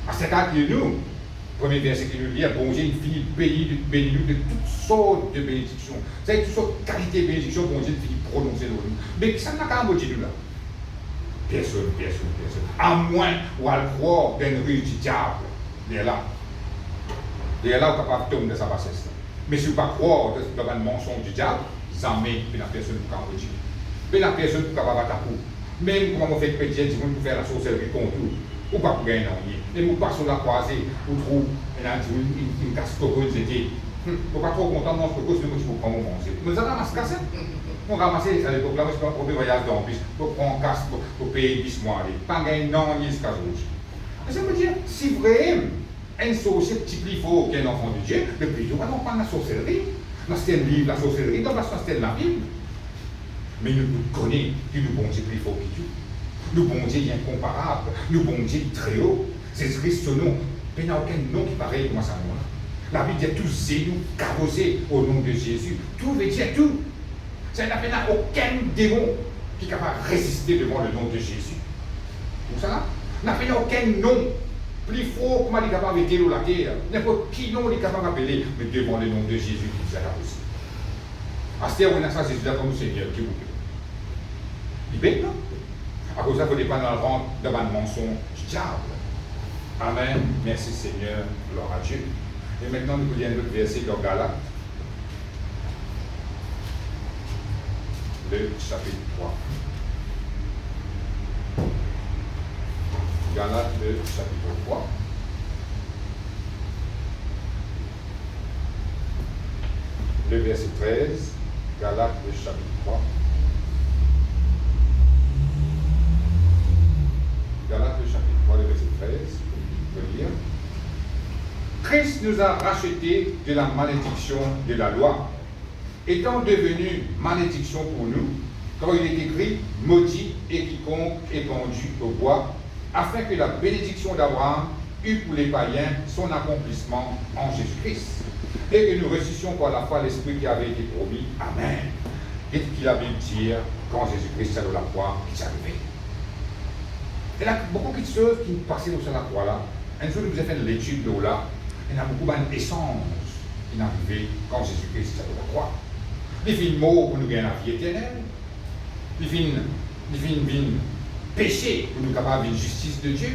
À ce cas que nous, premier verset qui nous dit, bon Dieu, il finit de bénir nous de toutes sortes de bénédictions. C'est toutes sortes de qualités de bénédictions, bon Dieu, il finit de prononcer nous. Mais ça n'a qu'à me dire nous là. Personne. À moins ou à le croire d'une ruse du diable. Il est là. Il est là où il est capable de tomber de sa bassesse. Mais si vous ne pas croire dans un mensonge du diable, jamais la personne ne peut pas dire. Mais la personne ne peut pas battre à coup. Même comment on fait chrétien, si vous faire la sorcellerie contre vous, ou pas pour gagner non. Et vous passez sur la croisée, vous trouvez une casse-coco, c'était. Vous ne pas trop content, non, parce que c'est vous prendre mon pensée. Mais ça ramasse casse. On ramasse à l'époque là, c'est pas pour voyage dans bus, pour prendre un casque, pour payer 10 mois. Pas gagner non, ni ce cas où. Ça veut dire, si vraiment, un sorcier petit plus fort qu'un enfant de Dieu, le plus tôt, on prend la sorcellerie. Là, c'est un livre, la sorcellerie, donc là, c'est la Bible. Mais nous connaissons que nous, bon Dieu, plus fort que Dieu. Nous, bon Dieu, il est incomparable. Nous, bon Dieu, très haut. C'est Christ ce nom. Il n'y a aucun nom qui pareil comme ça. La Bible dit tous zélous, carrossés au nom de Jésus. Tout veut dire tout. Ça n'a aucun démon qui est capable de résister devant le nom de Jésus. Vous savez? N'a aucun nom plus fort comme il est capable de dire la terre. N'importe qui nom il est capable d'appeler, mais devant le nom de Jésus qui nous a carrossé. À ce moment-là, on a ça, Jésus comme Seigneur qui vous plaît. Il est bête, non? À cause de ça, il ne faut pas dans le ventre de un mensonge du diable. Amen. Merci Seigneur. Gloire à Dieu. Et maintenant, nous voulons l'autre verset dans Galates. Le chapitre 3. Galates, le chapitre 3. Le verset 13. Galates, le chapitre 3. Galates, le chapitre 3, le verset 13. Je veux lire. Christ nous a rachetés de la malédiction de la loi, étant devenu malédiction pour nous, quand il est écrit, maudit et quiconque est pendu au bois, afin que la bénédiction d'Abraham eût pour les païens son accomplissement en Jésus-Christ, et que nous reçussions par la foi l'Esprit qui avait été promis. Amen. Et qu'il a bien dire quand Jésus-Christ est sur la croix, qui est arrivé. Il y a beaucoup de choses qui nous passaient sur la croix là. Un jour, nous avons fait l'étude de là. Il y a beaucoup d'essence qui est arrivée quand Jésus-Christ est sur la croix. Il fait une mot pour nous gagner la vie éternelle. Il fait une péché pour nous capables d'une justice de Dieu.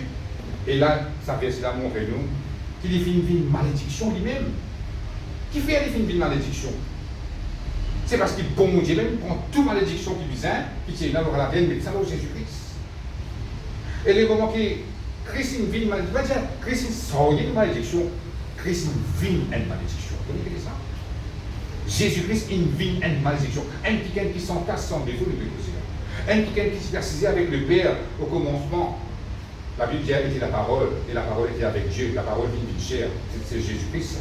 Et là, ça fait cela montrer nous qu'il fait une malédiction lui-même. Qui fait une malédiction? C'est parce qu'il bon Dieu même prend toute malédiction qui vient, qui tient là à la veine, mais ça va au Jésus-Christ. Et les moments que Christ vit une malédiction, Christ sort une malédiction, Christ vit une malédiction. Vous connaissez ça? Jésus-Christ vit une malédiction. Un qui s'entasse sans défaut, le péché. Un qui se persisait avec le Père au commencement. La Bible dit était la parole, et la parole était avec Dieu, la parole vit chair. C'est Jésus-Christ.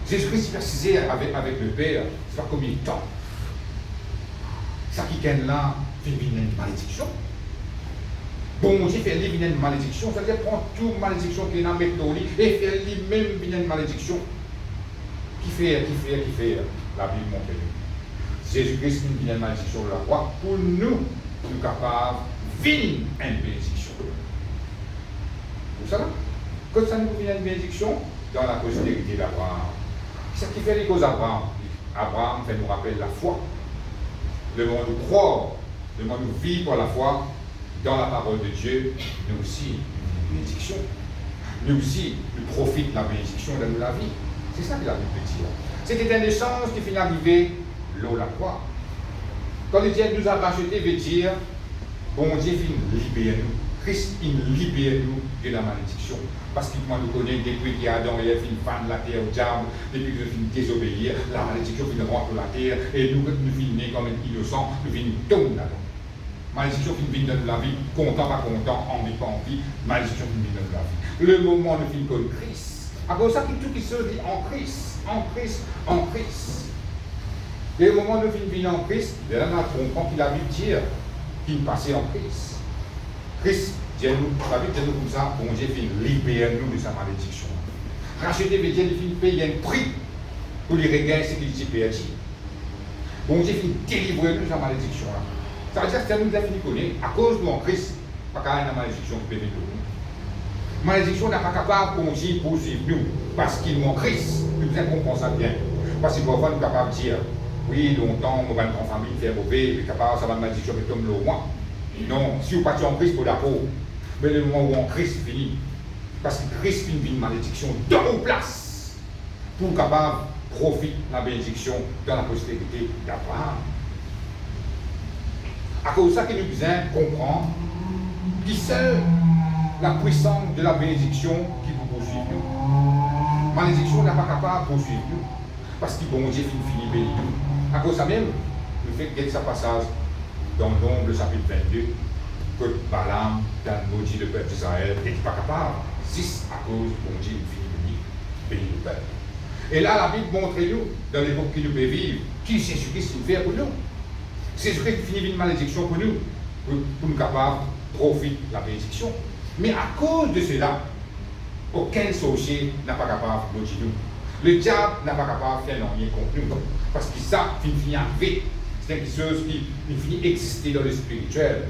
Jésus-Christ se persisait avec le Père, c'est pas combien de temps. Ça qui est là, fait une malédiction. Bon Dieu fait une malédiction, c'est-à-dire prendre toute malédiction qui est dans le lit et fait lui-même une malédiction. Qui fait la Bible montre nous. Jésus-Christ vient une malédiction de la croix pour nous capables de vivre une bénédiction. Vous savez, quand ça nous vient une bénédiction, dans la postérité d'Abraham. Ce qui fait les causes d'Abraham. Abraham fait nous rappeler la foi. Le moment nous croire, le moment nous vivre par la foi, dans la parole de Dieu, nous aussi, une bénédiction. Nous aussi, nous profitons de la bénédiction de la vie. C'est ça que la Bible dit. C'était un échange qui finit arriver l'eau la croix. Quand le Dieu nous a rachetés, veut dire, bon Dieu finit libérer nous. Christ libère nous de la malédiction. Parce qu'il nous connaît depuis qu'Adam et Ève fan de la terre au diable, depuis que nous finissons désobéir, la malédiction finit rentrer la terre, et nous finissons comme innocents, nous finissons tomber là-dedans. Malédiction finit dans la vie, content, pas content, envie, pas envie, malédiction finit dans la vie. Le moment nous finissons comme Christ. À cause de ça, tout qui se dit en Christ, en Christ, en Christ. Et le moment où nous finissons en Christ, là, on comprend qu'il a vu dire qu'il passait en Christ. Christ, Dieu nous, la Bible dit nous comme ça, bon Dieu finit libérer nous de sa malédiction. Racheter veut dire qu'il finit payer un prix pour les regains ce qu'il s'est perdu. Bon Dieu finit délivrer nous de sa malédiction là. Ça veut dire que c'est nous qui avons fini à cause de mon Christ, pas qu'il y a une malédiction qui peut venir de nous. Malédiction n'est pas capable de Dieu poursuivre nous parce qu'il est en Christ. Nous devons comprendre ça bien. Parce que parfois nous sommes capables de dire, oui, longtemps, on va être en famille, faire mauvais, mais capable, ça va une malédiction qui tombe le moins. Non, si vous partez en Christ pour la peau, mais le moment où en Christ finit, parce que Christ finit une malédiction dans vos places, pour capable profiter de la bénédiction dans la postérité d'Abraham. À cause de ça que nous devons comprendre qui c'est la puissance de la bénédiction qui vous poursuit nous. Malédiction n'est pas capable de poursuivre nous, parce que bon Dieu finit béni nous. À cause de ça même, nous faisons quelques passages dans Nombre, chapitre 22, que Balaam, dans le maudit le peuple d'Israël, n'était pas capable, juste à cause de bon Dieu finit béni le peuple. Et là, la Bible montre nous, dans l'époque que nous pouvons vivre, qui Jésus-Christ fait pour nous. Jésus-Christ finit une malédiction pour nous, pour nous capables de profiter de la bénédiction. Mais à cause de cela, aucun sorcier n'a pas capable de maudire nous. Le diable n'a pas capable de faire rien contre nous. Parce que ça finit arriver. C'est quelque chose qui finit exister dans le spirituel.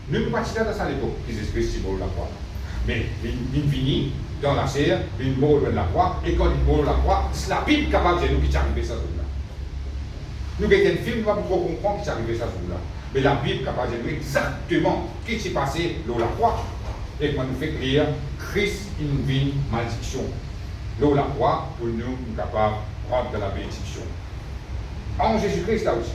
Nous ne partons pas dans ça à l'époque, les esprits qui mordent la croix. Mais il finit dans la chair, il mord la croix, et quand il mord la croix, c'est la Bible capable de nous qui est arrivé ça jour-là. Nous avons un film, nous ne pouvons pas comprendre qui est arrivé ça jour-là. Mais la Bible est capable de dire exactement ce qui s'est passé lors de la croix. Et quand nous fait lire Christ in vie malédiction. Lors de la croix, pour nous, nous sommes capables de rentrer dans la bénédiction. En Jésus-Christ, là aussi.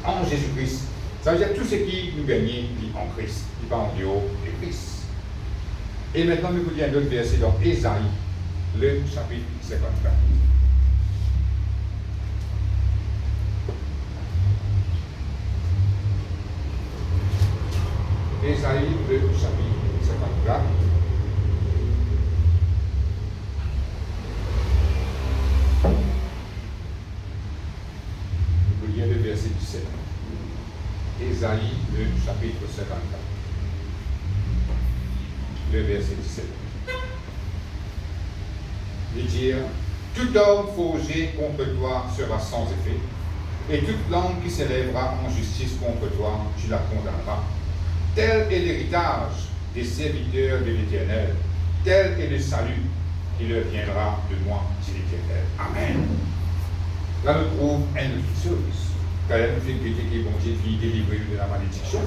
En Jésus-Christ. Ça veut dire tout ce qui nous gagnons en Christ, qui pas en dehors de Christ. Et maintenant, nous vous lisons un autre verset dans Ésaïe, le chapitre 54. Ésaïe, le chapitre 54. Nous vous lisons le verset 17. Ésaïe, le chapitre 54. Le verset 17. Il dit, tout homme forgé contre toi sera sans effet, et toute langue qui s'élèvera en justice contre toi, tu la condamneras. Tel est l'héritage des serviteurs de l'Éternel, tel est le salut qui leur viendra de moi, dit l'Éternel. Amen. Là, nous trouvons une chose. Quand même, nous faisons qui bon Dieu qui délivre de la malédiction.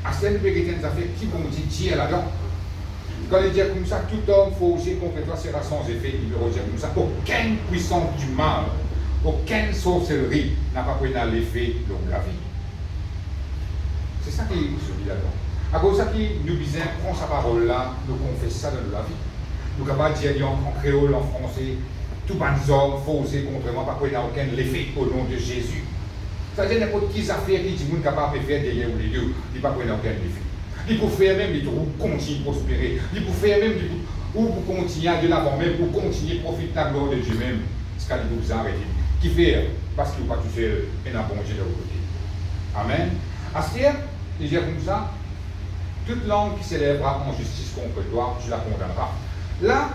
À cette vérité, nous avons fait qui bon Dieu dit là-dedans. Quand il dit comme ça, tout homme forgé contre toi sera sans effet, il veut dire comme ça, aucune puissance du mal, aucune sorcellerie n'a pas pris dans l'effet de la vie. C'est ça qui se dit là-dedans. À cause de ça, nous disons, prend sa parole là, nous confessons ça dans la vie. Nous sommes capables de dire en créole, en français, tout bon homme forgé contre moi, pas pris dans aucun effet au nom de Jésus. C'est-à-dire n'importe qui affaire qui dit que capable de faire derrière ou les deux, il ne pas prendre aucun effet. Il peut faire même les trous, continuer à prospérer. Il peut faire même ou pour continuer à de l'avant même, pour continuer à profiter de la gloire de Dieu même. Ce qu'il vous arrêter. Qui fait parce qu'il n'est pas tout seul et n'a pas mangé de l'autre côté. Amen. Astir, il dit comme ça, toute langue qui s'élèvera en justice contre toi, tu la condamneras. Là,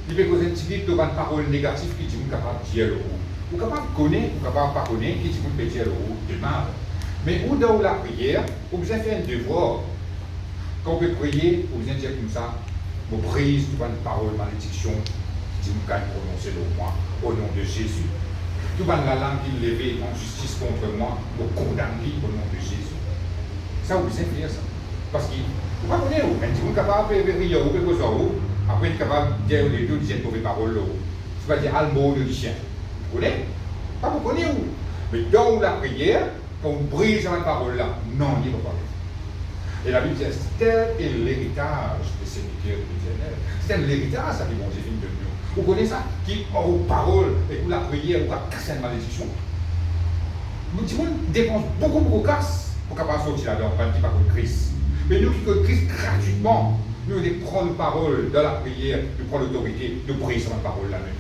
il peut causer un petit peu de parole négative qui dit que vous êtes capable de dire le haut. Vous êtes capable de connaître, vous êtes capable de pas connaître, qui dit que vous pouvez dire le haut de mal. Mais où dans la prière, vous avez fait un devoir. Quand vous priez, vous avez dire comme ça, vous brise toute une parole malédiction, qui dit que vous pouvez prononcer le moi, au nom de Jésus. Tout la langue qui est levée en justice contre moi, vous condamnez au nom de Jésus. Ça, vous avez fait ça. Parce que vous ne connaissez pas, même si vous êtes capable de rire, vous pouvez causer après vous êtes capable de dire les deux, dire une mauvaise parole. C'est pas dire al mot de chien. Vous connaissez? Pas vous connaissez où? Mais dans la prière, quand on brise la parole là, non, il ne faut pas. Et la Bible dit, tel est l'héritage des serviteurs de l'Éternel. C'est l'héritage, ça qui vont dire de nous. Vous connaissez ça? Qui ont parole, et pour la prière, vous avez cassé une malédiction. Nous dépensons beaucoup de casse pour qu'on puisse sortir là-dedans, quand on dit pas contre Christ. Mais nous qui connaissons Christ gratuitement, nous prenons parole dans la prière, nous prenons l'autorité, nous brisons la parole là-même.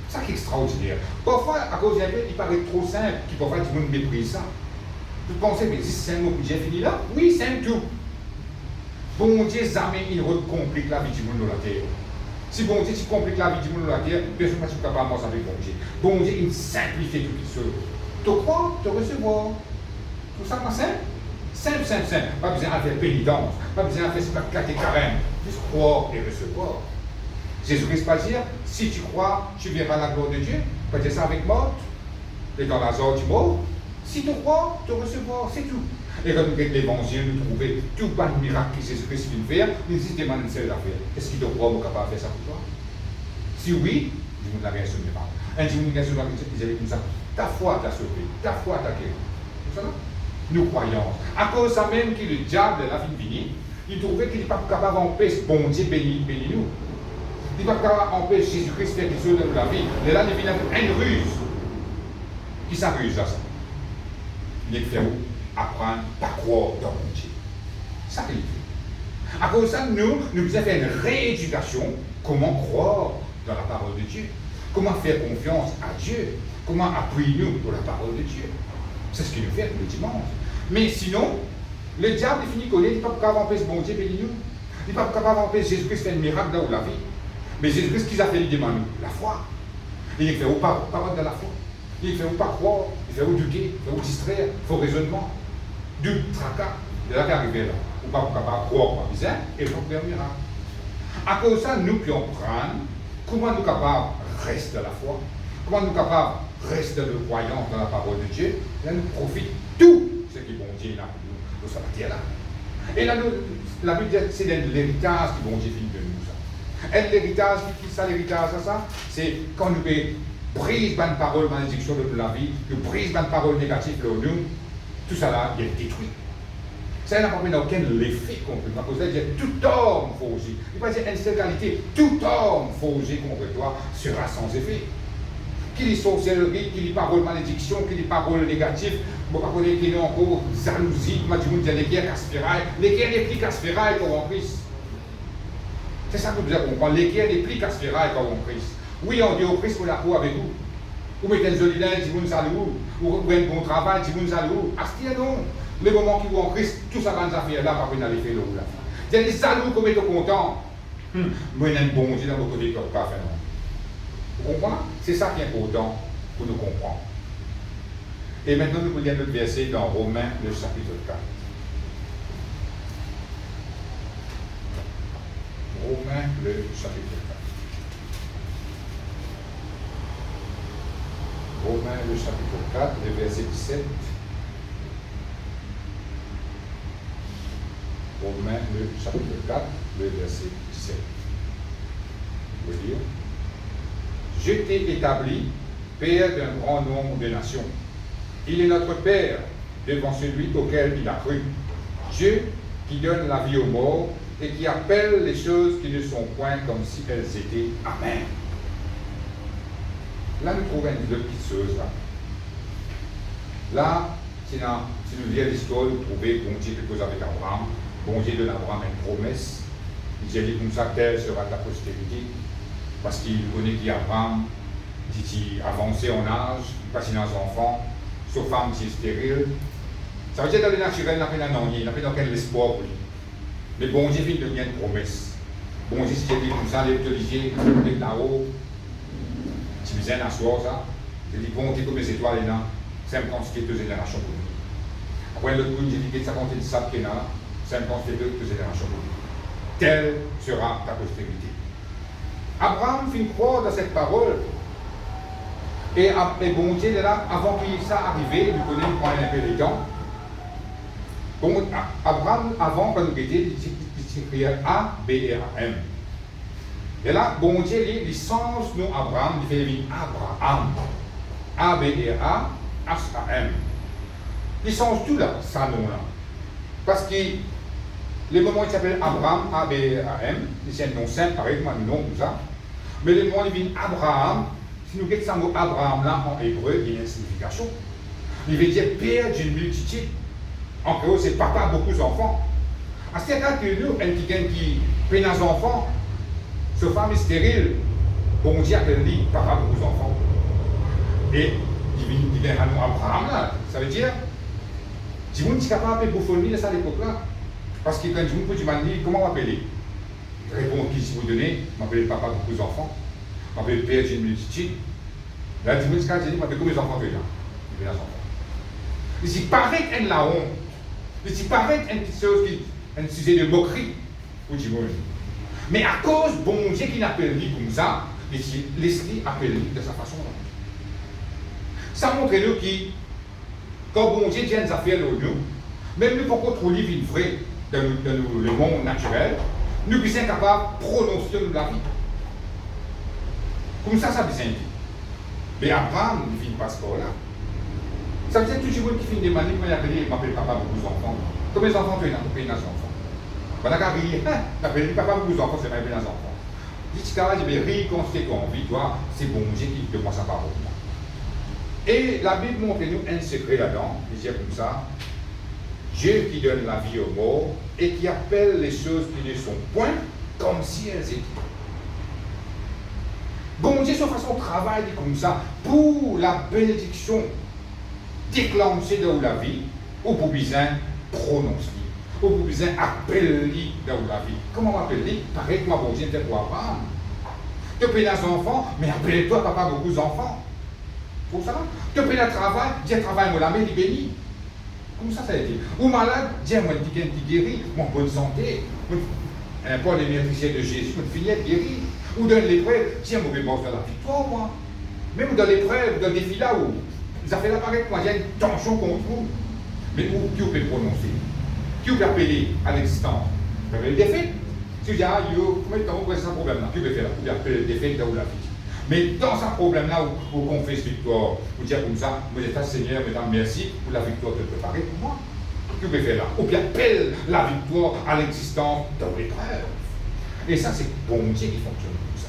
C'est ça qui est extraordinaire. Parfois, à cause d'un peu, il paraît trop simple, qu'il parfois tout le monde méprise ça. Vous pensez, mais si c'est un mot que j'ai fini là? Oui, c'est un tout. Bon Dieu, jamais il complique la vie du monde dans la terre. Si bon Dieu, tu compliques la vie du monde dans la terre, personne ne va pas m'en avec bon Dieu. Bon Dieu, il simplifie tout ce chose. Tu crois, tu recevoir. Tout ça, c'est simple. Simple, simple, simple. Pas besoin de faire pénitence, pas besoin de faire spectacle carême. Juste croire et recevoir. Jésus-Christ va dire, si tu crois, tu verras la gloire de Dieu. Pas dire ça avec mort. Et dans la zone du mot, si tu crois, tu recevras, c'est tout. Et quand nous regardons l'évangile, nous trouvons tout le miracle que Jésus-Christ vient faire, nous disons des une seule affaire. Est-ce qu'il te croit capable de faire ça pour toi? Si oui, je vous l'avais assuré pas. Un jour, nous avons dit comme ça, ta foi t'a sauvé, ta foi t'a guéri. C'est ça? Nous croyons. À cause de ça même que le diable, la vie finie, il trouvait qu'il n'est pas capable d'empêcher bon Dieu béni nous. Il n'est pas capable d'empêcher Jésus-Christ de faire quelque chose dans la vie. Mais là, il vient avec une ruse. Qui s'amuse à ça? Il est fait où? Apprendre à croire dans mon Dieu. C'est ça qu'il fait. À cause de ça, nous devons faire une rééducation. Comment croire dans la parole de Dieu? Comment faire confiance à Dieu? Comment appuyer-nous pour la parole de Dieu? C'est ce qu'il nous fait le dimanche. Mais sinon, le diable est fini qu'on est, il n'est pas capable d'empêcher bon Dieu béni nous. Il n'est pas capable d'empêcher Jésus-Christ faire un miracle dans la vie. Mais Jésus-Christ, qu'il a fait, il demande la foi. Il fait au parole de la foi. Il fait ou pas croire, il fait ou éduquer, il fait ou distraire, il faut raisonnement. Du tracas, de là qui arrive là. Ou pas capable de croire, pas bizarre, et il faut faire un miracle. À cause de ça, nous pouvons prendre comment nous sommes capables de rester dans la foi, comment nous sommes capables reste dans le croyance dans la parole de Dieu, là nous profite tout ce qui est bon Dieu là pour nous sortir là. Et là, la Bible dit c'est l'héritage qui bon Dieu finit de nous. Ça. Et l'héritage, qui ça l'héritage, ça, c'est quand nous brise une parole malédiction de la vie, nous brise une parole négative de nous, tout ça là, il est détruit. Ça n'a pas aucun effet contre toi. Parce que tout homme forgé, il va dire une seule qualité, tout homme forgé contre toi sera sans effet. Qu'il y sorcellerie, qu'il y parole malédiction, qu'il y parole négative, je ne sais pas qu'il y a encore jalousie, je dis les guerres casse-ferraille, les guerres les plus casse-ferraille qu'on en Christ. C'est ça que vous devez comprendre, les guerres les plus casse-ferraille qu'on en Christ. Oui, on dit au Christ pour la peau avec vous. Vous mettez un joli linge, vous nous allez où? Vous avez un bon travail, vous nous allez où? Astia non. Les moments qui vont en Christ, tout ça va nous faire là, par une allée faire là. Il y a des salauds qui sont contents. Moi, j'ai un bon Dieu dans mon côté, comme pas faire non. Vous comprenez? C'est ça qui est important pour nous comprendre. Et maintenant, nous voulons notre verset dans Romains, le chapitre 4. Romains, le chapitre 4. Romains, le chapitre 4, le verset 17. Romains, le chapitre 4, le verset 17. Je veux dire, je t'ai établi, Père d'un grand nombre de nations. Il est notre Père devant celui auquel il a cru. Dieu qui donne la vie aux morts et qui appelle les choses qui ne sont point comme si elles étaient. Amen. Là, nous trouvons deux petites choses. Là, si nous lisons l'histoire, nous trouvons bon Dieu quelque chose avec Abraham. Bon Dieu donne à Abraham une promesse. Il dit comme ça, telle sera ta postérité. Parce qu'il connaît qu'Abraham, dit avancé en âge, pas si dans les enfants, sauf femme qui est stérile. Ça veut dire que dans le naturel, il n'a pas il n'a pas aucun espoir pour lui. Mais bon Dieu vient de donner une promesse. Bon Dieu, si tu dis comme ça, les Olivier, les là-haut, tu faisais un assoir, ça. Je dis, bon Dieu, comme les étoiles, là, 52 générations pour lui. Après, l'autre coup, j'ai dit que ça compte de sable qui est là, 52 générations pour lui. Telle sera ta postérité. Abraham fit croire dans cette parole. Et bon Dieu est là, avant qu'il ça arrive, nous connaissons un peu les temps. Bon, Abraham, avant, quand nous étions, il s'écriait A-B-R-A-M. Et là, bon Dieu, il change nous Abraham, il fait venir Abraham. A-B-R-A-H-A-M. Il change tout là, ça nom là. Parce que le moment où il s'appelle Abraham, A-B-R-A-M, c'est un nom simple, pareil, comme un nom comme ça. Mais le moment où il vient Abraham, si nous regardons ce mot Abraham là en hébreu, il y a une signification. Il veut dire père d'une multitude. En créole, c'est papa, beaucoup d'enfants. À ce cas que nous, quelqu'un qui peine des enfants, sa femme est stérile, bon Dieu appelle lui papa, beaucoup d'enfants. Et il vient à nous Abraham là, ça veut dire, du monde qui est capable de bouffonner à cette époque-là. Parce que quand du monde peut dire, comment m'appeler? Répond qui si vous donnez, m'appelle papa, beaucoup d'enfants. M'appelle père d'une multitude. Là, du monde qui dit, m'appelle combien d'enfants tu as? Il y a des enfants. Il dit, paraît qu'il y a la honte. Il dit, paraît qu'il y a une petite chose, un sujet de moquerie pour du monde. Mais à cause, bon Dieu qui n'appelle lui comme ça, l'esprit appelle lui de sa façon-là. Ça montre nous que, quand bon Dieu vient des affaires de nous, même nous, pour contrôler une vraie dans le monde naturel, nous sommes capables de prononcer la vie. Comme ça besoin dit. Mais Abraham, il finit pas ce là. Ça veut dire que tout le monde qui finit des manies, il m'appelle papa beaucoup d'enfants. Combien d'enfants tu as? Combien d'enfants? Voilà, il m'appelle papa beaucoup d'enfants, c'est pas bien des enfants. Dit que je vais rire quand c'est qu'on vit, toi, c'est bon Dieu qui te prend sa parole. Et la Bible montre nous un secret là-dedans, il dit comme ça. Dieu qui donne la vie aux morts et qui appelle les choses qui ne sont point comme si elles étaient. Bon Dieu, son façon de travailler comme ça, pour la bénédiction déclenchée dans la vie, ou pour besoin prononcer, ou pour besoin appeler dans la vie. Comment m'appeler? Pareil que moi, bon Dieu, pour Abraham. Tu payes des enfants, mais appelle-toi papa beaucoup d'enfants. Pour ça, tu payes le travail, Dieu travaille, moi la main, il bénit. Comme ça a été. Ou malade, Dieu moi qui guérit, mon bonne santé. Paul est métricien de Jésus, mon fille guéri. Ou donne les prêts, Dieu moi vais faire la victoire, moi. Même dans l'épreuve, dans le défi là où ils ont fait l'apparaître, il y a une tension contre vous. Mais où, qui vous peut prononcer? Qui vous peut appeler à l'existence? Vous avez le défi. Si vous dites, ah, yo, comment est-ce que vous un problème là? Qui vous peut faire là? Vous pouvez appeler le défi dans la vie. Mais dans un problème là où vous confessez victoire, vous dites comme ça, vous dites, Seigneur, mesdames, merci pour la victoire que vous préparez pour moi. Que vous pouvez faire là? Ou bien appelle la victoire à l'existence dans l'épreuve. Et ça, c'est bon Dieu qui fonctionne comme ça.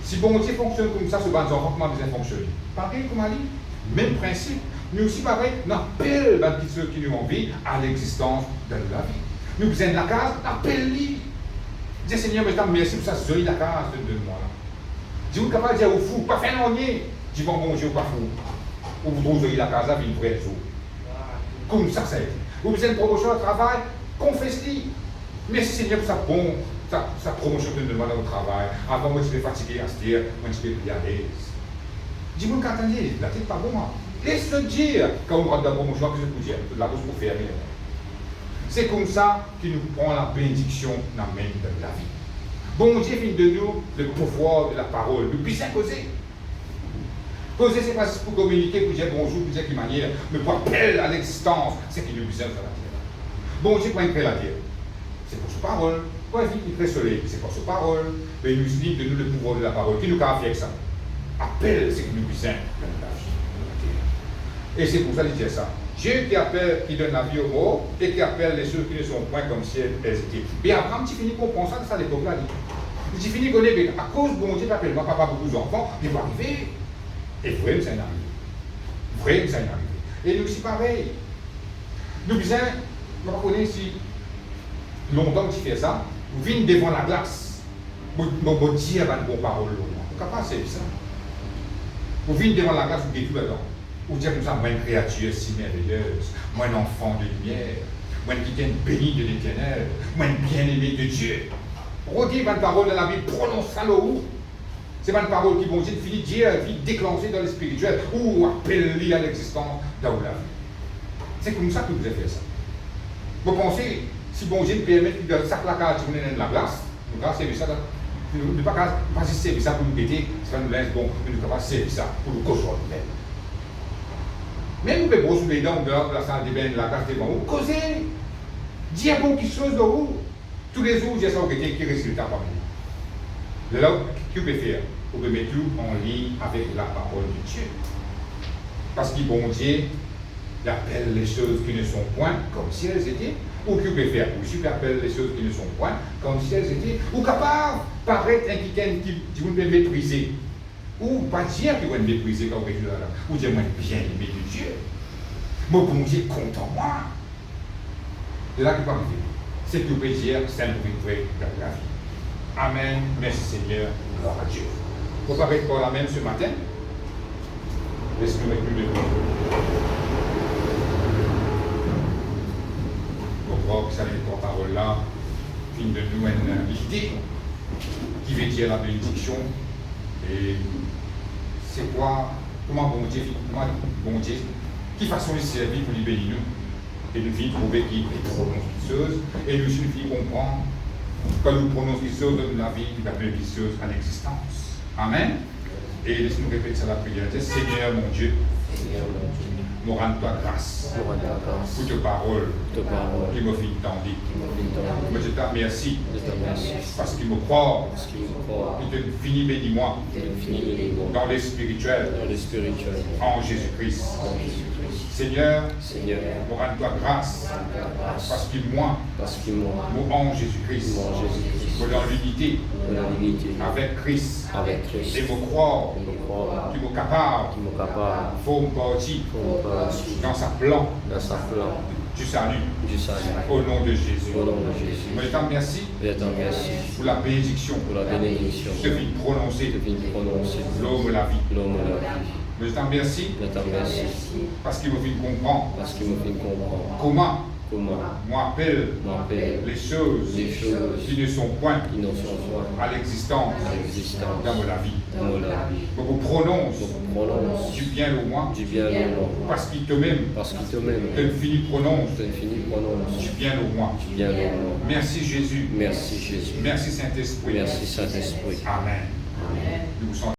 Si bon Dieu fonctionne comme ça, ce bas enfants, comment vous fonctionner? Pareil, comme Ali, même principe. Mais aussi pareil, on appelle ceux qui nous ont envie à l'existence de la vie. Nous besoin de la case, appelle-les. Dis Seigneur, mesdames, merci pour ça, soyez la case de moi là. Si vous êtes capable de dire au fou, pas faire non nier, dis bon Dieu, pas fou. Ou vous trouvez la case, une vraie jour. Comme ça, c'est. Vous besoin de promotion au travail, confesse-les. Merci Seigneur pour sa promotion de demande au travail. Avant, moi, je suis fatigué à se dire, moi, je suis plus à l'aise. Dis-moi, quand attendez, la tête pas bon. Laisse-le dire quand on rentre dans la promotion, que je peux dire, la chose pour faire. C'est comme ça qu'il nous prend la bénédiction dans la main de la vie. Bon Dieu fait de nous le pouvoir de la parole. Nous puissions causer. Causer, c'est pas juste pour communiquer, pour dire bonjour, pour dire quelle manière, mais pour appeler à l'existence, c'est qu'il nous puisse faire la terre. Bon Dieu, pour créer la terre, c'est pour sa parole. Pour il crée le soleil, c'est pour sa parole. Mais il nous dit de nous le pouvoir de la parole. Qui nous a fait ça? Appelle, c'est qu'il nous puisse faire la terre. Et c'est pour ça qu'il dit ça. Dieu qui appelle, qui donne la vie aux morts, et qui appelle les choses qui ne sont point comme si elles étaient. Mais Abraham, tu finis comprendre ça, ça l'époque-là. Tu finis qu'on est à cause de bon Dieu, appelle moi, papa, beaucoup d'enfants, il va arriver. Et vraiment, ça y arrive. Vraiment, ça y arrive. Et nous aussi, pareil. Nous besoin, je ne sais pas si longtemps que tu fais ça, vous venez devant la glace. Vous dire une bonne parole. Vous ne pouvez pas faire ça. Vous venez devant la glace, vous dites tout dedans. Ou dire comme ça, moi une créature si merveilleuse, moi un enfant de lumière, moi qui est béni de l'Éternel, moi un bien-aimé de Dieu. Redire une parole dans la Bible, prononce ça le haut. C'est pas une parole qui, bon Dieu, finit Dieu, vite déclencher dans le spirituel, ou appeler à l'existence dans la vie. C'est comme ça que vous avez fait ça. Vous pensez, si bon Dieu permet de ça placage, vous venez de la glace, nous avons servi ça, nous ne pas juste servir ça pour nous péter, c'est pas nous laisser bon, nous avons servi ça pour nous cocher. Même vous pouvez brosser les dents dehors de la salle de bain, de la case de bain, vous causez, dire bon quelque chose de vous. Tous les jours, vous dites ça, vous avez qui résultat parmi nous. Là, qu'est-ce que vous pouvez faire? Vous pouvez mettre tout en ligne avec la parole de Dieu. Parce que bon Dieu, il appelle les choses qui ne sont point comme si elles étaient. Ou que vous pouvez faire? Ou si appelle les choses qui ne sont point comme si elles étaient. Ou capable paraître un qui vous mépriser. Ou pas dire que vous êtes méprisé quand vous êtes là. Ou dire, moi, bien aimé de Dieu. Mon bon Dieu compte en moi. C'est là qu'il va arriver. C'est que vous pouvez dire, c'est une victoire dans la vie. Amen. Merci Seigneur. Gloire à Dieu. Vous pouvez parler pour la même ce matin. Laisse-nous mettre plus de temps. Pour voir que ça n'est pas parole là. Fin de nous une idée qui veut dire la bénédiction. Et c'est quoi, comment bon Dieu, qui façon de servir pour libérer nous. Et nous finissons trouver qui prononce les choses. Et nous finissons comprendre quand nous prononçons les choses dans la vie, qui appelle les choses à l'existence. Amen. Et laissez-nous répéter ça la prière. Seigneur mon Dieu, nous rendons-toi grâce pour tes paroles qui me font tendre. Mais je te remercie parce qu'il me croit, il te finit bénis-moi dans les spirituels, en Jésus-Christ. Seigneur, nous rendons-toi grâce parce qu'il moi, nous en Jésus-Christ, dans l'unité avec Christ, et me croire, qui me capable, faut me partir dans sa plan du salut, au nom de Jésus. Je te remercie pour la bénédiction que tu viens prononcer l'homme la vie. Je te remercie parce qu'il me fait comprendre comment moi appelle les choses qui ne sont point à l'existence dans la vie. Donc on prononce du bien au moins parce qu'il te m'aime. Que le fini prononce du bien au moins. Merci Jésus. Merci Saint-Esprit. Amen. Nous